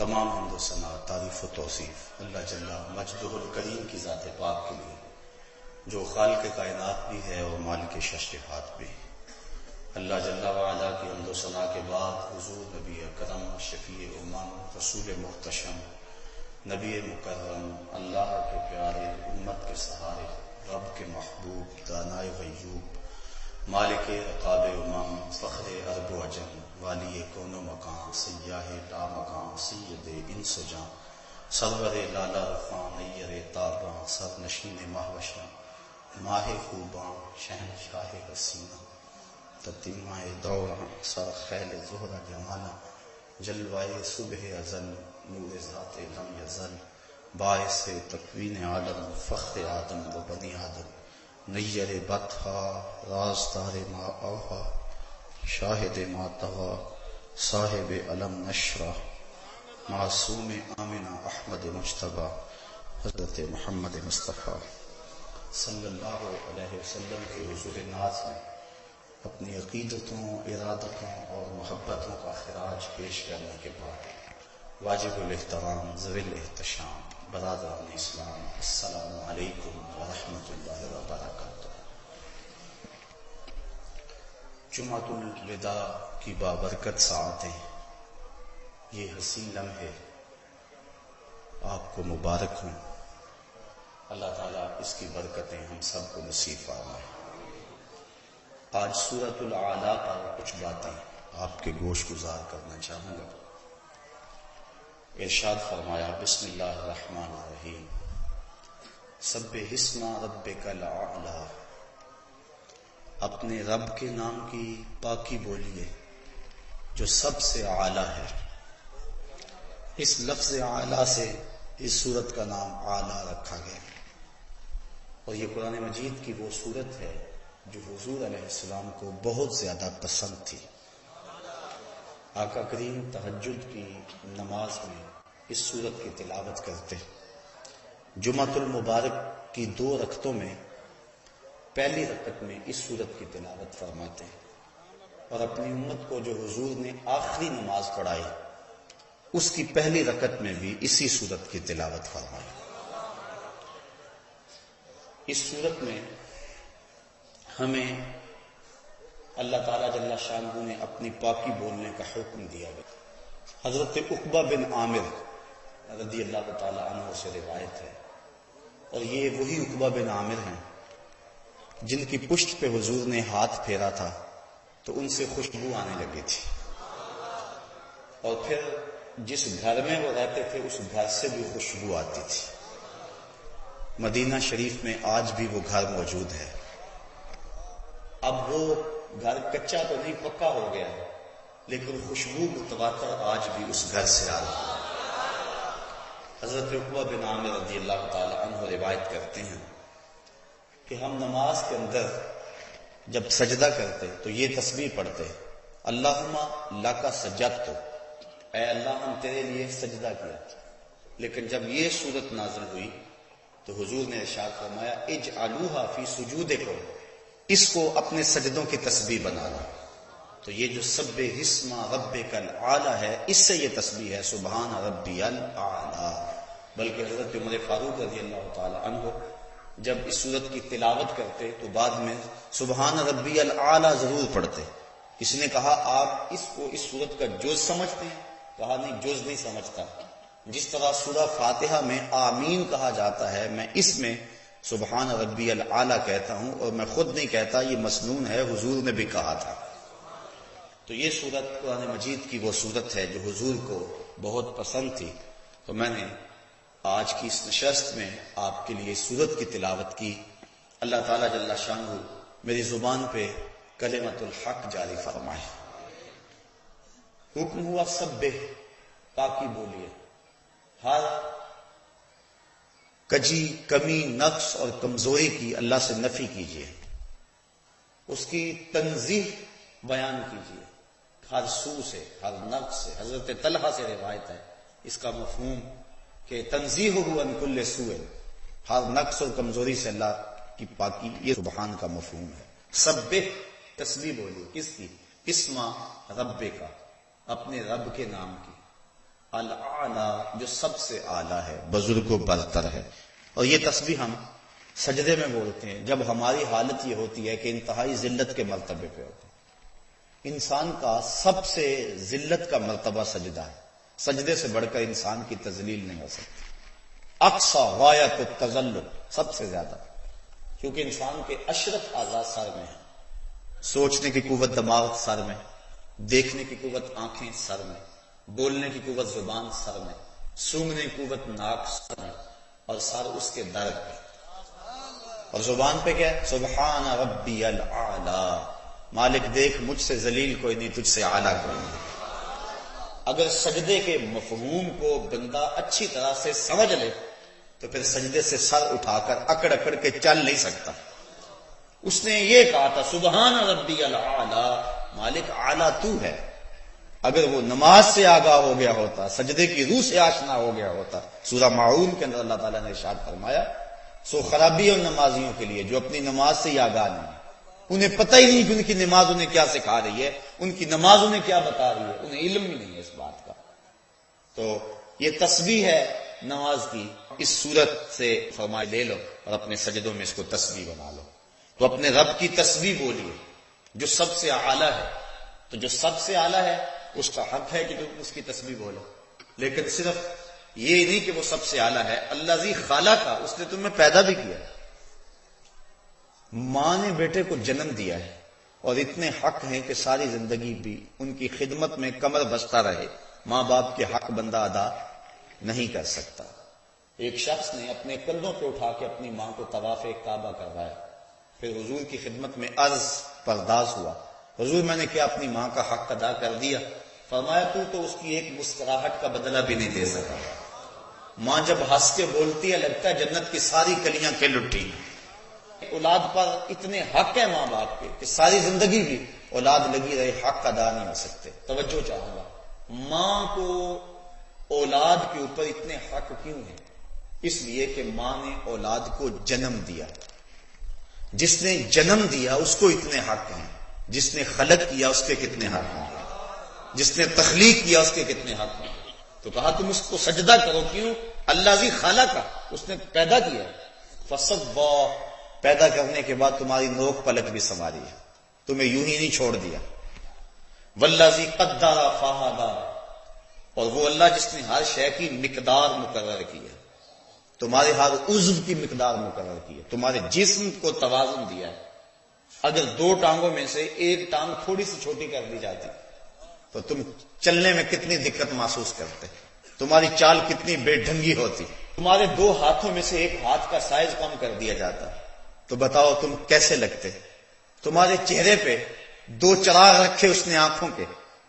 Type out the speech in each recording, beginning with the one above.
تمام حمد و ثنا، تعریف و توصیف اللہ جل مجدہ الکریم کی ذات پاک کے لیے، جو خالق کائنات بھی ہے اور مالک ششہات بھی۔ اللہ جل وعلا کی حمد و ثنا کے بعد حضور نبی اکرم، شفیع امم، رسول محتشم، نبی مکرم، اللہ کے پیارے، امت کے سہارے، رب کے محبوب، دانائے غیوب، مالک رقاب امم، فخر عرب و عجم، والی کون و مکان، سیاہ لا مکان، سید انس و جان، سرور لالا رخاں، نیر تاباں، سر نشین مہوشاں، ماہ خوباں، شہنشاہ حسینہ، تتمہ دوراں، سر خیل زہرہ جمالہ، جلوائے صبح ازل، نور ذات لم یزل، باعث تکوین عالم، فخر آدم و بنی آدم، نیر بطحا، رازدار ما اوحا، شاہد ما طغا، صاحب علم نشرہ، معصوم آمنہ احمد مجتبی، حضرت محمد مصطفیٰ صلی اللہ علیہ وسلم کے حضور ناز میں اپنی عقیدتوں، ارادتوں اور محبتوں کا خراج پیش کرنے کے بعد واجب الاحترام، ذوی الاحتشام، برادران اسلام، السلام علیکم ورحمۃ اللہ وبرکاتہ۔ جمعۃ الوداع کی بابرکت ساعتیں، یہ حسین لمحے آپ کو مبارک ہوں۔ اللہ تعالیٰ اس کی برکتیں ہم سب کو نصیب فرمائے۔ آج سورۃ الاعلیٰ پر کچھ باتیں آپ کے گوش گزار کرنا چاہوں گا۔ ارشاد فرمایا، بسم اللہ الرحمن الرحیم، سبح اسم ربک الاعلیٰ، اپنے رب کے نام کی پاکی بولیے جو سب سے اعلیٰ ہے۔ اس لفظ اعلیٰ سے اس سورت کا نام اعلیٰ رکھا گیا، اور یہ قرآن مجید کی وہ سورت ہے جو حضور علیہ السلام کو بہت زیادہ پسند تھی۔ آقا کریم تہجد کی نماز میں اس سورت کی تلاوت کرتے، جمعۃ المبارک کی 2 رکعتوں میں پہلی رکعت میں اس سورت کی تلاوت فرماتے، اور اپنی امت کو جو حضور نے آخری نماز پڑھائی اس کی پہلی رکعت میں بھی اسی سورت کی تلاوت فرمائی۔ اس سورت میں ہمیں اللہ تعالیٰ جل شانہ نے اپنی پاکی بولنے کا حکم دیا گیا۔ حضرت عقبہ بن عامر رضی اللہ تعالیٰ عنہ سے روایت ہے، اور یہ وہی عقبہ بن عامر ہیں جن کی پشت پہ حضور نے ہاتھ پھیرا تھا تو ان سے خوشبو آنے لگی تھی، اور پھر جس گھر میں وہ رہتے تھے اس گھر سے بھی خوشبو آتی تھی۔ مدینہ شریف میں آج بھی وہ گھر موجود ہے۔ اب وہ گھر کچا تو نہیں، پکا ہو گیا، لیکن خوشبو متواتر آج بھی اس گھر سے آ رہی ہے۔ حضرت عقبہ بن عامر رضی اللہ تعالی عنہ روایت کرتے ہیں کہ ہم نماز کے اندر جب سجدہ کرتے تو یہ تسبیح پڑھتے، اللہم لک سجدت، اے اللہ ہم تیرے لیے سجدہ کیا۔ لیکن جب یہ صورت نازل ہوئی تو حضور نے ارشاد فرمایا، اجعلوها فی سجودکم، اس کو اپنے سجدوں کی تسبیح بنانا۔ تو یہ جو سبح اسم ربک الاعلی ہے، اس سے یہ تسبیح ہے سبحان ربی الاعلی۔ بلکہ حضرت عمر فاروق رضی اللہ تعالی عنہ جب اس سورت کی تلاوت کرتے تو بعد میں سبحان ربی الاعلی ضرور پڑھتے۔ اس نے کہا، آپ اس کو اس سورت کا جز سمجھتے ہیں؟ کہا نہیں، جز نہیں سمجھتا۔ جس طرح سورہ فاتحہ میں آمین کہا جاتا ہے، میں اس میں سبحان ربی الاعلی کہتا ہوں، اور میں خود نہیں کہتا، یہ مسنون ہے، حضور نے بھی کہا تھا۔ تو یہ سورت قرآن مجید کی وہ سورت ہے جو حضور کو بہت پسند تھی، تو میں نے آج کی اس نشست میں آپ کے لیے سورت کی تلاوت کی۔ اللہ تعالیٰ جل شانہ میری زبان پہ کلمۃ الحق جاری فرمائے۔ حکم ہوا سبح، پاکی بولیے، ہر کجی، کمی، نقص اور کمزوری کی اللہ سے نفی کیجیے، اس کی تنزیہ بیان کیجیے، ہر سو سے، ہر نقص سے۔ حضرت طلحہ سے روایت ہے اس کا مفہوم کہ تنزیہ عن کل سوء، ہر نقص اور کمزوری سے اللہ کی پاکی، یہ سبحان کا مفہوم ہے۔ سبح، تسبیح بولیے، کس کی؟ اسم رب کا، اپنے رب کے نام کی۔ الاعلی جو سب سے اعلیٰ ہے، بزرگ و برتر ہے. اور یہ تسبیح ہم سجدے میں بولتے ہیں جب ہماری حالت یہ ہوتی ہے کہ انتہائی ذلت کے مرتبے پہ ہوتے ہیں. انسان کا سب سے ذلت کا مرتبہ سجدہ ہے. سجدے سے بڑھ کر انسان کی تذلیل نہیں ہو سکتی. اقصی غایت التذلل، سب سے زیادہ، کیونکہ انسان کے اشرف اعضاء سر میں ہیں. سوچنے کی قوت دماغ سر میں، دیکھنے کی قوت آنکھیں سر میں، بولنے کی قوت زبان سر میں، سونگنے کی قوت ناک سر میں، اور سر اس کے درد پہ. اور زبان پہ کیا ہے؟ سبحان ربی الاعلی، مالک دیکھ مجھ سے ذلیل کوئی نہیں، تجھ سے اعلیٰ کوئی نہیں. اگر سجدے کے مفہوم کو بندہ اچھی طرح سے سمجھ لے تو پھر سجدے سے سر اٹھا کر اکڑ اکڑ کے چل نہیں سکتا. اس نے یہ کہا تھا سبحان ربی الاعلی، مالک اعلیٰ تو ہے. اگر وہ نماز سے آگاہ ہو گیا ہوتا، سجدے کی روح سے آشنا ہو گیا ہوتا، سورہ ماعون کے اندر اللہ تعالیٰ نے ارشاد فرمایا سو خرابی اور نمازیوں کے لیے جو اپنی نماز سے ہی آگاہ نہیں، انہیں پتہ ہی نہیں کہ ان کی نماز انہیں کیا سکھا رہی ہے، ان کی نماز انہیں کیا بتا رہی ہے، انہیں علم ہی نہیں ہے اس بات کا. تو یہ تسبیح ہے نماز کی. اس صورت سے فرمائے لے لو اور اپنے سجدوں میں اس کو تسبیح بنا لو. تو اپنے رب کی تسبیح بولیے جو سب سے اعلیٰ ہے. تو جو سب سے اعلیٰ ہے اس کا حق ہے کہ تم اس کی تسبیح بولو، لیکن صرف یہ نہیں کہ وہ سب سے اعلیٰ ہے، الذی خلق کا، اس نے تمہیں پیدا بھی کیا. ماں نے بیٹے کو جنم دیا ہے اور اتنے حق ہیں کہ ساری زندگی بھی ان کی خدمت میں کمر بستہ رہے. ماں باپ کے حق بندہ ادا نہیں کر سکتا. ایک شخص نے اپنے کندھوں پہ اٹھا کے اپنی ماں کو طواف کعبہ کروایا. پھر حضور کی خدمت میں عرض پرداز ہوا، حضور میں نے کیا اپنی ماں کا حق ادا کر دیا؟ فرمایا تو اس کی ایک مسکراہٹ کا بدلہ بھی نہیں دے سکا. ماں جب ہنس کے بولتی ہے لگتا ہے جنت کی ساری کلیاں کھل اٹھی. اولاد پر اتنے حق ہے ماں باپ کے کہ ساری زندگی بھی اولاد لگی رہے، حق ادا نہیں ہو سکتے. توجہ چاہوں گا، ماں کو اولاد کے اوپر اتنے حق کیوں ہیں؟ اس لیے کہ ماں نے اولاد کو جنم دیا. جس نے جنم دیا اس کو اتنے حق ہیں، جس نے خلق کیا اس کے کتنے حق ہیں، جس نے تخلیق کیا اس کے کتنے حق ہیں. تو کہا تم اس کو سجدہ کرو. کیوں؟ الذی خلق کا، اس نے پیدا کیا. فسوا، پیدا کرنے کے بعد تمہاری نوک پلک بھی سنواری ہے، تمہیں یوں ہی نہیں چھوڑ دیا. والذی قدر فہدی، اور وہ اللہ جس نے ہر شے کی مقدار مقرر کی ہے، تمہارے ہر عضو کی مقدار مقرر کی ہے، تمہارے جسم کو توازن دیا ہے. اگر دو ٹانگوں میں سے ایک ٹانگ تھوڑی سی چھوٹی کر دی جاتی تو تم چلنے میں کتنی دقت محسوس کرتے، تمہاری چال کتنی بے ڈھنگی ہوتی. تمہارے دو ہاتھوں میں سے ایک ہاتھ کا سائز کم کر دیا جاتا تو بتاؤ تم کیسے لگتے. تمہارے چہرے پہ دو چراغ رکھے اس نے آنکھوں کے،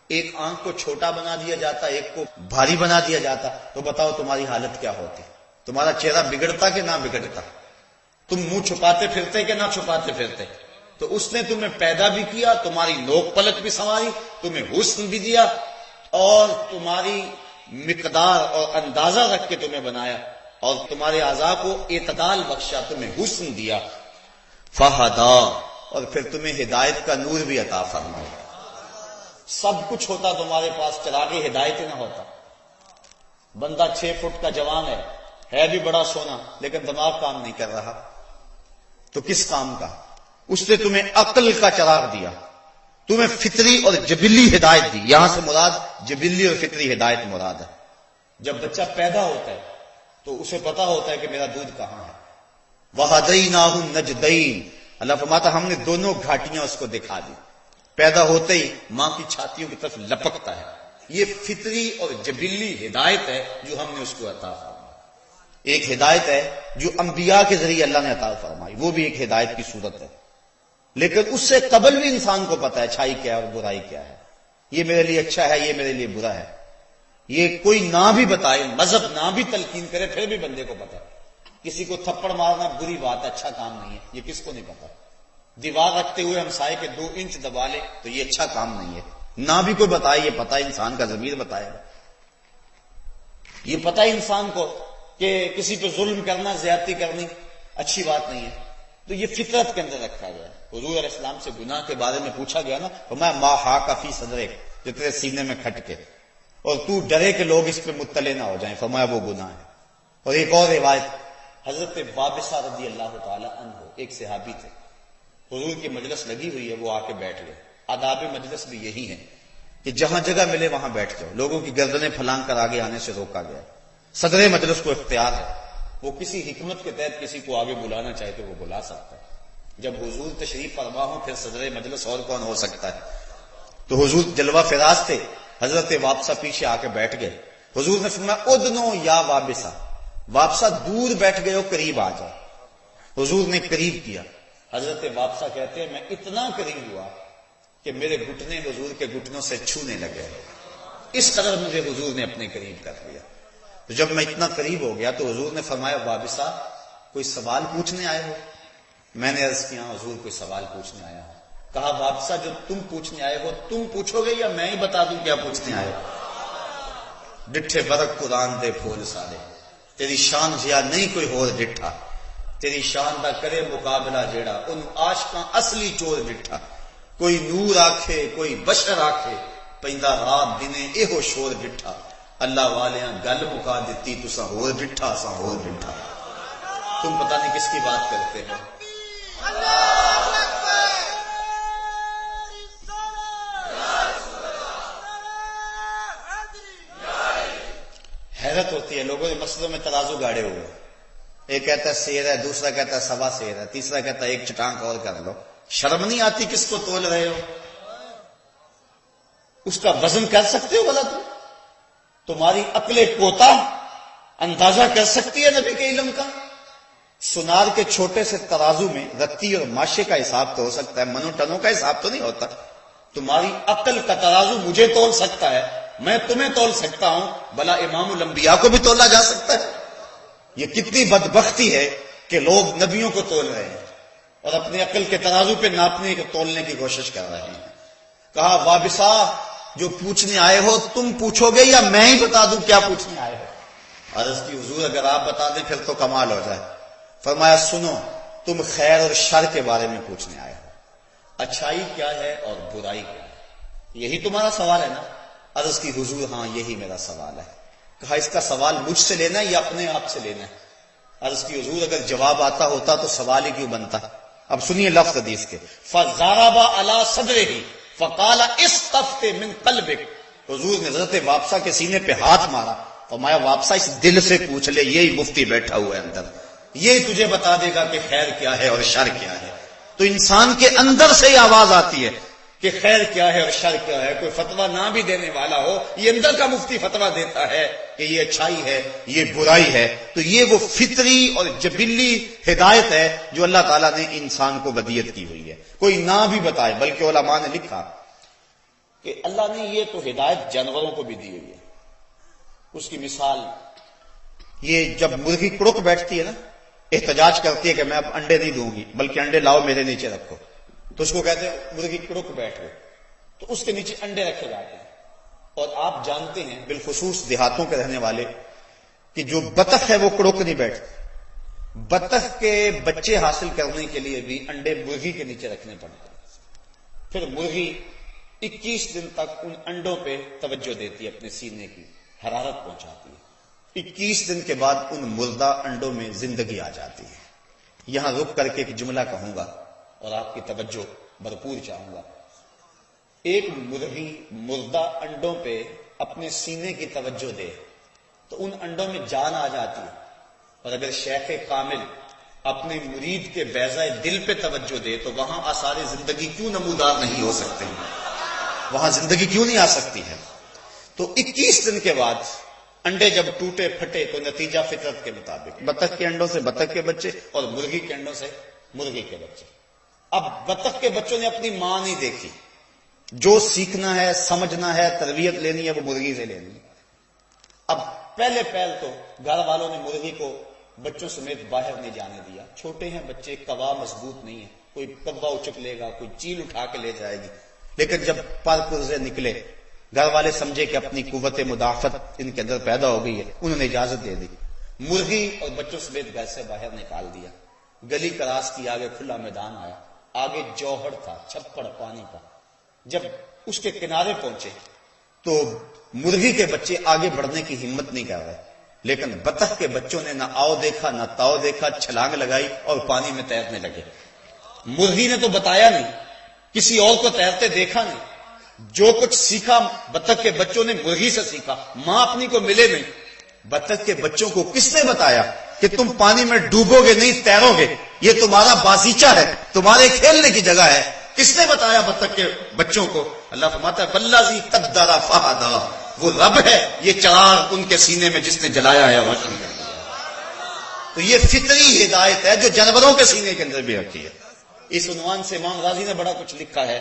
ایک آنکھ کو چھوٹا بنا دیا جاتا، ایک کو بھاری بنا دیا جاتا، تو بتاؤ تمہاری حالت کیا ہوتی. تمہارا چہرہ بگڑتا کہ نہ بگڑتا؟ تم منہ چھپاتے پھرتے کہ نہ چھپاتے پھرتے؟ تو اس نے تمہیں پیدا بھی کیا، تمہاری نوک پلک بھی سنواری، تمہیں حسن بھی دیا، اور تمہاری مقدار اور اندازہ رکھ کے تمہیں بنایا، اور تمہارے اعضاء کو اعتدال بخشا، تمہیں حسن دیا. فہدا، اور پھر تمہیں ہدایت کا نور بھی عطا فرمایا. سب کچھ ہوتا تمہارے پاس، چراغ ہدایت نہ ہوتا. بندہ 6 فٹ کا جوان ہے بھی بڑا سونا، لیکن دماغ کام نہیں کر رہا، تو کس کام کا؟ اس نے تمہیں عقل کا چراغ دیا، تمہیں فطری اور جبلی ہدایت دی. یہاں سے مراد جبلی اور فطری ہدایت مراد ہے. جب بچہ پیدا ہوتا ہے تو اسے پتا ہوتا ہے کہ میرا دودھ کہاں ہے. وَهَدَيْنَاهُ النَّجْدَيْنِ، اللہ فرماتا ہم نے دونوں گھاٹیاں اس کو دکھا دی. پیدا ہوتے ہی ماں کی چھاتیوں کی طرف لپکتا ہے. یہ فطری اور جبلی ہدایت ہے جو ہم نے اس کو عطا فرمائی. ایک ہدایت ہے جو انبیاء کے ذریعے اللہ نے عطا فرمائی، وہ بھی ایک ہدایت کی صورت ہے. لیکن اس سے قبل بھی انسان کو پتا ہے اچھائی کیا ہے اور برائی کیا ہے، یہ میرے لیے اچھا ہے، یہ میرے لیے برا ہے. یہ کوئی نہ بھی بتائے، مذہب نہ بھی تلقین کرے، پھر بھی بندے کو پتا ہے. کسی کو تھپڑ مارنا بری بات ہے، اچھا کام نہیں ہے، یہ کس کو نہیں پتا. دیوار رکھتے ہوئے ہمسائے کے 2 انچ دبا لے تو یہ اچھا کام نہیں ہے. نہ بھی کوئی بتائے، یہ پتا انسان کا ضمیر بتائے گا. یہ پتا انسان کو کہ کسی پہ ظلم کرنا، زیادتی کرنی اچھی بات نہیں ہے. تو یہ فطرت کے اندر رکھا گیا ہے. حضور علیہ السلام سے گناہ کے بارے میں پوچھا گیا نا، تو میں ما حاک فی صدرک، جو تیرے سینے میں کھٹ کے. اور تو ڈرے کہ لوگ اس پہ مطلع نہ ہو جائیں، فرمایا وہ گناہ ہے۔ اور ایک اور روایت، حضرت وابصہ رضی اللہ تعالی عنہ ایک صحابی تھے، حضور کی مجلس لگی ہوئی ہے، وہ آ کے بیٹھ گئے۔ آداب مجلس بھی یہی ہے کہ جہاں جگہ ملے وہاں بیٹھ جاؤ، لوگوں کی گردنیں پھلانگ کر آگے آنے سے روکا گیا۔ صدر مجلس کو اختیار ہے، وہ کسی حکمت کے تحت کسی کو آگے بلانا چاہے تو وہ بلا سکتا ہے۔ جب حضور تشریف فرما ہوں پھر صدر مجلس اور کون ہو سکتا ہے؟ تو حضور جلوہ فراز تھے، حضرت وابصہ پیچھے آ کے بیٹھ گئے۔ حضور نے فرمایا ادنو یا وابصہ، وابصہ دور بیٹھ گئے ہو، قریب آ جاؤ۔ حضور نے قریب کیا۔ حضرت وابصہ کہتے ہیں میں اتنا قریب ہوا کہ میرے گھٹنے حضور کے گھٹنوں سے چھونے لگے، اس قدر مجھے حضور نے اپنے قریب کر لیا۔ تو جب میں اتنا قریب ہو گیا تو حضور نے فرمایا وابصہ کوئی سوال پوچھنے آئے ہو؟ میں نے عرض کیا حضور کوئی سوال پوچھنے آیا ہوں۔ کہا وابصہ جو تم پوچھنے آئے ہو تم پوچھو گے یا میں ہی بتا دوں کیا پوچھنے آئے ہو؟ ڈٹھے برق قرآن دے پھول سارے، تیری شان جیا نہیں کوئی ہور ڈٹھا، تیری شان دا کرے مقابلہ جیڑا ان عاشقاں اصلی چور ڈٹھا۔ کوئی نور آکھے کوئی بشر آکھے، پیندا رات دنے ایہو شور ڈٹھا، اللہ والیاں گل مکا دیتی تساں ہور ڈٹھا اساں ہور ڈٹھا۔ تم پتہ نہیں کس کی بات کرتے ہو۔ حیرت ہوتی ہے، لوگوں نے مسجدوں میں ترازو گاڑے ہوئے، ایک کہتا ہے سیر ہے، دوسرا کہتا ہے سوا سیر ہے، تیسرا کہتا ہے ایک چٹانک اور کر لو۔ شرم نہیں آتی کس کو تول رہے ہو؟ اس کا وزن کر سکتے ہو بھلا تمہاری عقل کوتا اندازہ کر سکتی ہے نبی کے علم کا؟ سنار کے چھوٹے سے ترازو میں رتی اور ماشے کا حساب تو ہو سکتا ہے، منو ٹنوں کا حساب تو نہیں ہوتا۔ تمہاری عقل کا ترازو مجھے تول سکتا ہے، میں تمہیں تول سکتا ہوں، بھلا امام الانبیاء کو بھی تولا جا سکتا ہے؟ یہ کتنی بدبختی ہے کہ لوگ نبیوں کو تول رہے ہیں اور اپنی عقل کے ترازو پہ ناپنے کو تولنے کی کوشش کر رہے ہیں۔ کہا وابصہ جو پوچھنے آئے ہو تم پوچھو گے یا میں ہی بتا دوں کیا پوچھنے آئے ہو؟ عرض کی حضور اگر آپ بتا دیں پھر تو کمال ہو جائے۔ فرمایا سنو، تم خیر اور شر کے بارے میں پوچھنے آئے ہو، اچھائی کیا ہے اور برائی کیا ہے، یہی تمہارا سوال ہے نا؟ عرض کی حضور ہاں یہی میرا سوال ہے۔ کہا اس کا سوال مجھ سے لینا ہے یا اپنے آپ سے لینا ہے؟ عرض کی حضور اگر جواب آتا ہوتا تو سوال ہی کیوں بنتا؟ اب سنیے لفظ حدیث کے، فَضَرَبَ عَلَى صَدْرِهِ فَقَالَ اسْتَفْتِ مِنْ قَلْبِكَ۔ حضور نے حضرت وابصہ کے سینے پہ ہاتھ مارا، فرمایا وابصہ اس دل سے پوچھ لے، یہی مفتی بیٹھا ہوا ہے اندر، یہ تجھے بتا دے گا کہ خیر کیا ہے اور شر کیا ہے۔ تو انسان کے اندر سے ہی آواز آتی ہے کہ خیر کیا ہے اور شر کیا ہے۔ کوئی فتویٰ نہ بھی دینے والا ہو، یہ اندر کا مفتی فتویٰ دیتا ہے کہ یہ اچھائی ہے یہ برائی ہے، تو یہ وہ فطری اور جبلی ہدایت ہے جو اللہ تعالیٰ نے انسان کو ودیت کی ہوئی ہے، کوئی نہ بھی بتائے۔ بلکہ علماء نے لکھا کہ اللہ نے یہ تو ہدایت جانوروں کو بھی دی ہوئی ہے۔ اس کی مثال یہ جب مرغی کڑک بیٹھتی ہے نا، احتجاج کرتی ہے کہ میں اب انڈے نہیں دوں گی بلکہ انڈے لاؤ میرے نیچے رکھو، تو اس کو کہتے ہیں مرغی کڑک بیٹھ گئے، تو اس کے نیچے انڈے رکھے جاتے ہیں۔ اور آپ جانتے ہیں بالخصوص دیہاتوں کے رہنے والے کہ جو بطخ ہے وہ کڑک نہیں بیٹھتی، بطخ کے بچے حاصل کرنے کے لیے بھی انڈے مرغی کے نیچے رکھنے پڑتے ہیں۔ پھر مرغی 21 دن تک ان انڈوں پہ توجہ دیتی ہے، اپنے سینے کی حرارت پہنچاتی ہے۔ 21 دن کے بعد ان مردہ انڈوں میں زندگی آ جاتی ہے۔ یہاں رک کر کے ایک جملہ کہوں گا اور آپ کی توجہ بھرپور چاہوں گا۔ ایک مرغی مردہ انڈوں پہ اپنے سینے کی توجہ دے تو ان انڈوں میں جان آ جاتی ہے، اور اگر شیخ کامل اپنے مرید کے بیضۂ دل پہ توجہ دے تو وہاں آثار زندگی کیوں نمودار نہیں ہو سکتے، وہاں زندگی کیوں نہیں آ سکتی ہے؟ تو 21 دن کے بعد انڈے جب ٹوٹے پھٹے تو نتیجہ فطرت کے مطابق بطخ کے انڈوں سے بطخ کے بچے اور مرغی کے انڈوں سے مرغی کے بچے۔ اب بطخ کے بچوں نے اپنی ماں نہیں دیکھی، جو سیکھنا ہے سمجھنا ہے تربیت لینی ہے وہ مرغی سے لینی ہے۔ اب پہلے تو گھر والوں نے مرغی کو بچوں سمیت باہر نہیں جانے دیا، چھوٹے ہیں بچے، کوا مضبوط نہیں ہے، کوئی کوا اچک لے گا، کوئی چیل اٹھا کے لے جائے گی۔ لیکن جب پر پرزے نکلے، گھر والے سمجھے کہ اپنی قوت مدافعت ان کے اندر پیدا ہو گئی ہے، انہوں نے اجازت دے دی، مرغی اور بچوں سمیت گھر سے باہر نکال دیا۔ گلی کراس کی، آگے کھلا میدان آیا، آگے جوہر تھا، چھپڑ پانی کا۔ جب اس کے کنارے پہنچے تو مرغی کے بچے آگے بڑھنے کی ہمت نہیں کر رہے، لیکن بطخ کے بچوں نے نہ آؤ دیکھا نہ تاؤ دیکھا، چھلانگ لگائی اور پانی میں تیرنے لگے۔ مرغی نے تو بتایا نہیں، کسی اور کو تیرتے دیکھا نہیں، جو کچھ سیکھا بطخ کے بچوں نے مرغی سے سیکھا، ماں اپنی کو ملے نہیں۔ بطخ کے بچوں کو کس نے بتایا کہ تم پانی میں ڈوبو گے نہیں، تیرو گے، یہ تمہارا بازیچہ ہے، تمہارے کھیلنے کی جگہ ہے؟ کس نے بتایا بطخ کے بچوں کو؟ اللہ فرماتا ہے والذی قدر فہدی، وہ رب ہے یہ چراغ ان کے سینے میں جس نے جلایا ہے روشن کر دیا۔ تو یہ فطری ہدایت ہے جو جانوروں کے سینے کے اندر بھی رکھی ہے۔ اس عنوان سے امام غازی نے بڑا کچھ لکھا ہے،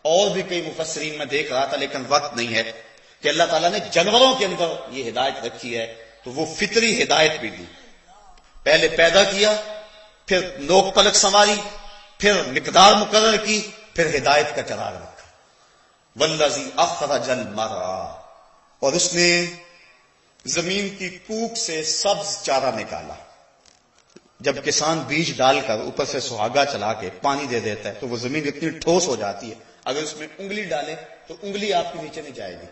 اور بھی کئی مفسرین میں دیکھ رہا تھا لیکن وقت نہیں ہے، کہ اللہ تعالیٰ نے جانوروں کے اندر یہ ہدایت رکھی ہے، تو وہ فطری ہدایت بھی دی۔ پہلے پیدا کیا، پھر نوک پلک سنواری، پھر مقدار مقرر کی، پھر ہدایت کا چراغ رکھا۔ والذی اخرج المرعی، اور اس نے زمین کی کوک سے سبز چارہ نکالا۔ جب کسان بیج ڈال کر اوپر سے سہاگا چلا کے پانی دے دیتا ہے تو وہ زمین اتنی ٹھوس ہو جاتی ہے، اگر اس میں انگلی ڈالے تو انگلی آپ کے نیچے نہیں جائے گی،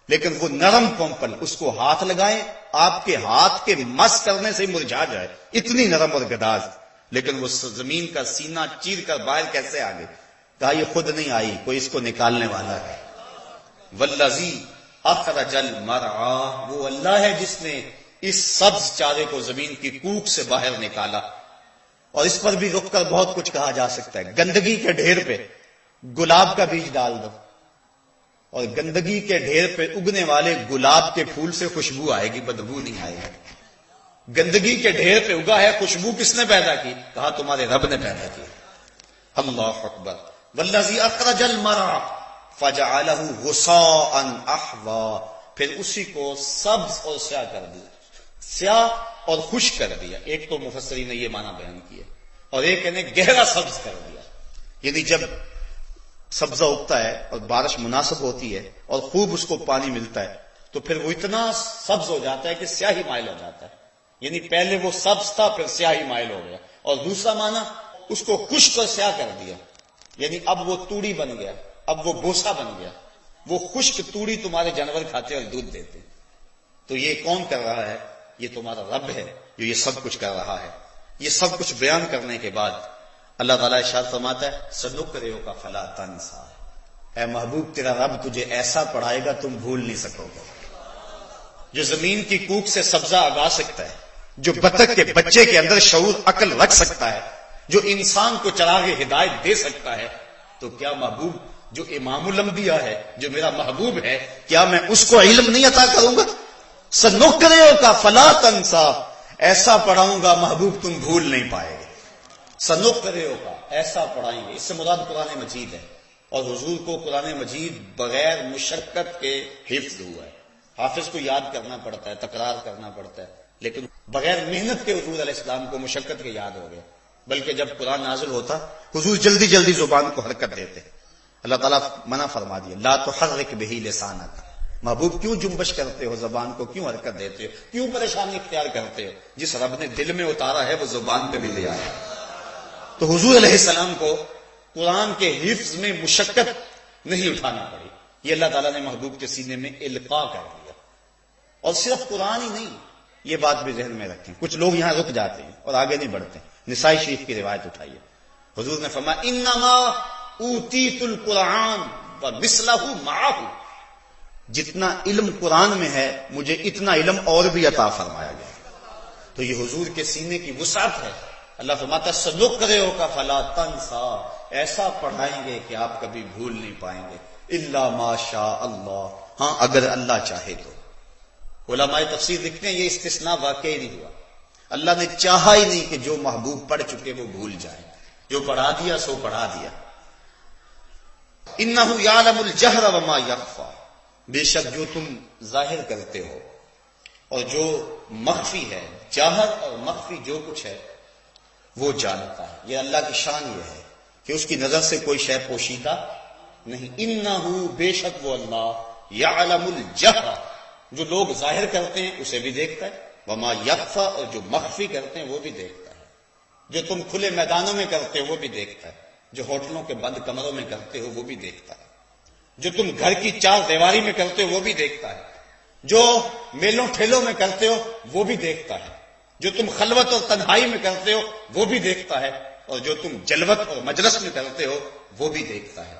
لیکن وہ نرم کمپل، اس کو ہاتھ لگائیں آپ کے ہاتھ کے مس کرنے سے مرجھا جائے، اتنی نرم اور گداز۔ لیکن وہ زمین کا سینہ چیر کر باہر کیسے آ گئی؟ کہا یہ خود نہیں آئی، کوئی اس کو نکالنے والا ہے۔ والذی اخرج المرعی، وہ اللہ ہے جس نے اس سبز چارے کو زمین کی کوک سے باہر نکالا۔ اور اس پر بھی رک کر بہت کچھ کہا جا سکتا ہے۔ گندگی کے ڈھیر پہ گلاب کا بیج ڈال دو، اور گندگی کے ڈھیر پہ اگنے والے گلاب کے پھول سے خوشبو آئے گی، بدبو نہیں آئے گی۔ گندگی کے ڈھیر پہ اگا ہے، خوشبو کس نے پیدا کی؟ کہا تمہارے رب نے پیدا کی۔ اللہ اکبر۔ والذی اخرج المرعی فجعلہ غثاء احوا، پھر اسی کو سبز اور سیاہ کر دیا، سیاہ اور خشک کر دیا۔ ایک تو مفسرین نے یہ معنی بیان کیا، اور ایک نے گہرا سبز کر دیا، یعنی جب سبزہ اگتا ہے اور بارش مناسب ہوتی ہے اور خوب اس کو پانی ملتا ہے تو پھر وہ اتنا سبز ہو جاتا ہے کہ سیاہی مائل ہو جاتا ہے، یعنی پہلے وہ سبز تھا پھر سیاہی مائل ہو گیا۔ اور دوسرا معنی اس کو خشک اور سیاہ کر دیا، یعنی اب وہ توڑی بن گیا، اب وہ بوسا بن گیا۔ وہ خشک توڑی تمہارے جانور کھاتے اور دودھ دیتے۔ تو یہ کون کر رہا ہے؟ یہ تمہارا رب ہے جو یہ سب کچھ کر رہا ہے۔ یہ سب کچھ بیان کرنے کے بعد اللہ تعالیٰ ارشاد فرماتا ہے سنقرئک فلا تنسیٰ، اے محبوب تیرا رب تجھے ایسا پڑھائے گا تم بھول نہیں سکو گے۔ جو زمین کی کوک سے سبزہ اگا سکتا ہے، جو بطخ کے بچے کے اندر شعور عقل رکھ سکتا ہے، جو انسان کو چراغ ہدایت دے سکتا ہے، تو کیا محبوب جو امام الانبیاء ہے، جو میرا محبوب ہے، کیا میں اس کو علم نہیں عطا کروں گا؟ سنقرئک فلا تنسیٰ، ایسا پڑھاؤں گا محبوب تم بھول نہیں پائے گے۔ سنقرئک، ایسا پڑھائیں گے، اس سے مراد قرآن مجید ہے، اور حضور کو قرآن مجید بغیر مشقت کے حفظ ہوا ہے۔ حافظ کو یاد کرنا پڑتا ہے، تکرار کرنا پڑتا ہے، لیکن بغیر محنت کے حضور علیہ السلام کو مشقت کے یاد ہو گیا۔ بلکہ جب قرآن نازل ہوتا حضور جلدی جلدی زبان کو حرکت دیتے۔ اللہ تعالیٰ منع فرما دیا لا تحرک بہ لسانک، محبوب کیوں جنبش کرتے ہو، زبان کو کیوں حرکت دیتے ہو، کیوں پریشانی اختیار کرتے ہو؟ جس رب نے دل میں اتارا ہے وہ زبان پہ بھی لے آیا۔ تو حضور علیہ السلام کو قرآن کے حفظ میں مشقت نہیں اٹھانا پڑی، یہ اللہ تعالیٰ نے محبوب کے سینے میں القاء کر دیا۔ اور صرف قرآن ہی نہیں، یہ بات بھی ذہن میں رکھیں، کچھ لوگ یہاں رک جاتے ہیں اور آگے نہیں بڑھتے۔ نسائی شریف کی روایت اٹھائیے، حضور نے فرمایا انما اوتیت القرآن ومثلہ معہ، جتنا علم قرآن میں ہے مجھے اتنا علم اور بھی عطا فرمایا گیا۔ تو یہ حضور کے سینے کی وسعت ہے۔ اللہ فرماتا ہے سنقرئک فلا تنسیٰ، ایسا پڑھائیں گے کہ آپ کبھی بھول نہیں پائیں گے، الا ما شاء اللہ، ہاں اگر اللہ چاہے تو۔ علماء تفسیر لکھتے ہیں یہ استثناء واقعی نہیں ہوا، اللہ نے چاہا ہی نہیں کہ جو محبوب پڑھ چکے وہ بھول جائیں، جو پڑھا دیا سو پڑھا دیا۔ انہ یعلم الجہر وما یخفی، بے شک جو تم ظاہر کرتے ہو اور جو مخفی ہے، جاہر اور مخفی جو کچھ ہے وہ جانتا ہے۔ یہ اللہ کی شان یہ ہے کہ اس کی نظر سے کوئی شے پوشیدہ نہیں۔ انہ، بے شک وہ اللہ، یعلم الجہر، جو لوگ ظاہر کرتے ہیں اسے بھی دیکھتا ہے، وما یخفی، اور جو مخفی کرتے ہیں وہ بھی دیکھتا ہے، جو تم کھلے میدانوں میں کرتے ہو وہ بھی دیکھتا ہے، جو ہوٹلوں کے بند کمروں میں کرتے ہو وہ بھی دیکھتا ہے۔ جو تم گھر کی چار دیواری میں کرتے ہو وہ بھی دیکھتا ہے، جو میلوں ٹھیلوں میں کرتے ہو وہ بھی دیکھتا ہے، جو تم خلوت اور تنہائی میں کرتے ہو وہ بھی دیکھتا ہے، اور جو تم جلوت اور مجلس میں کرتے ہو وہ بھی دیکھتا ہے،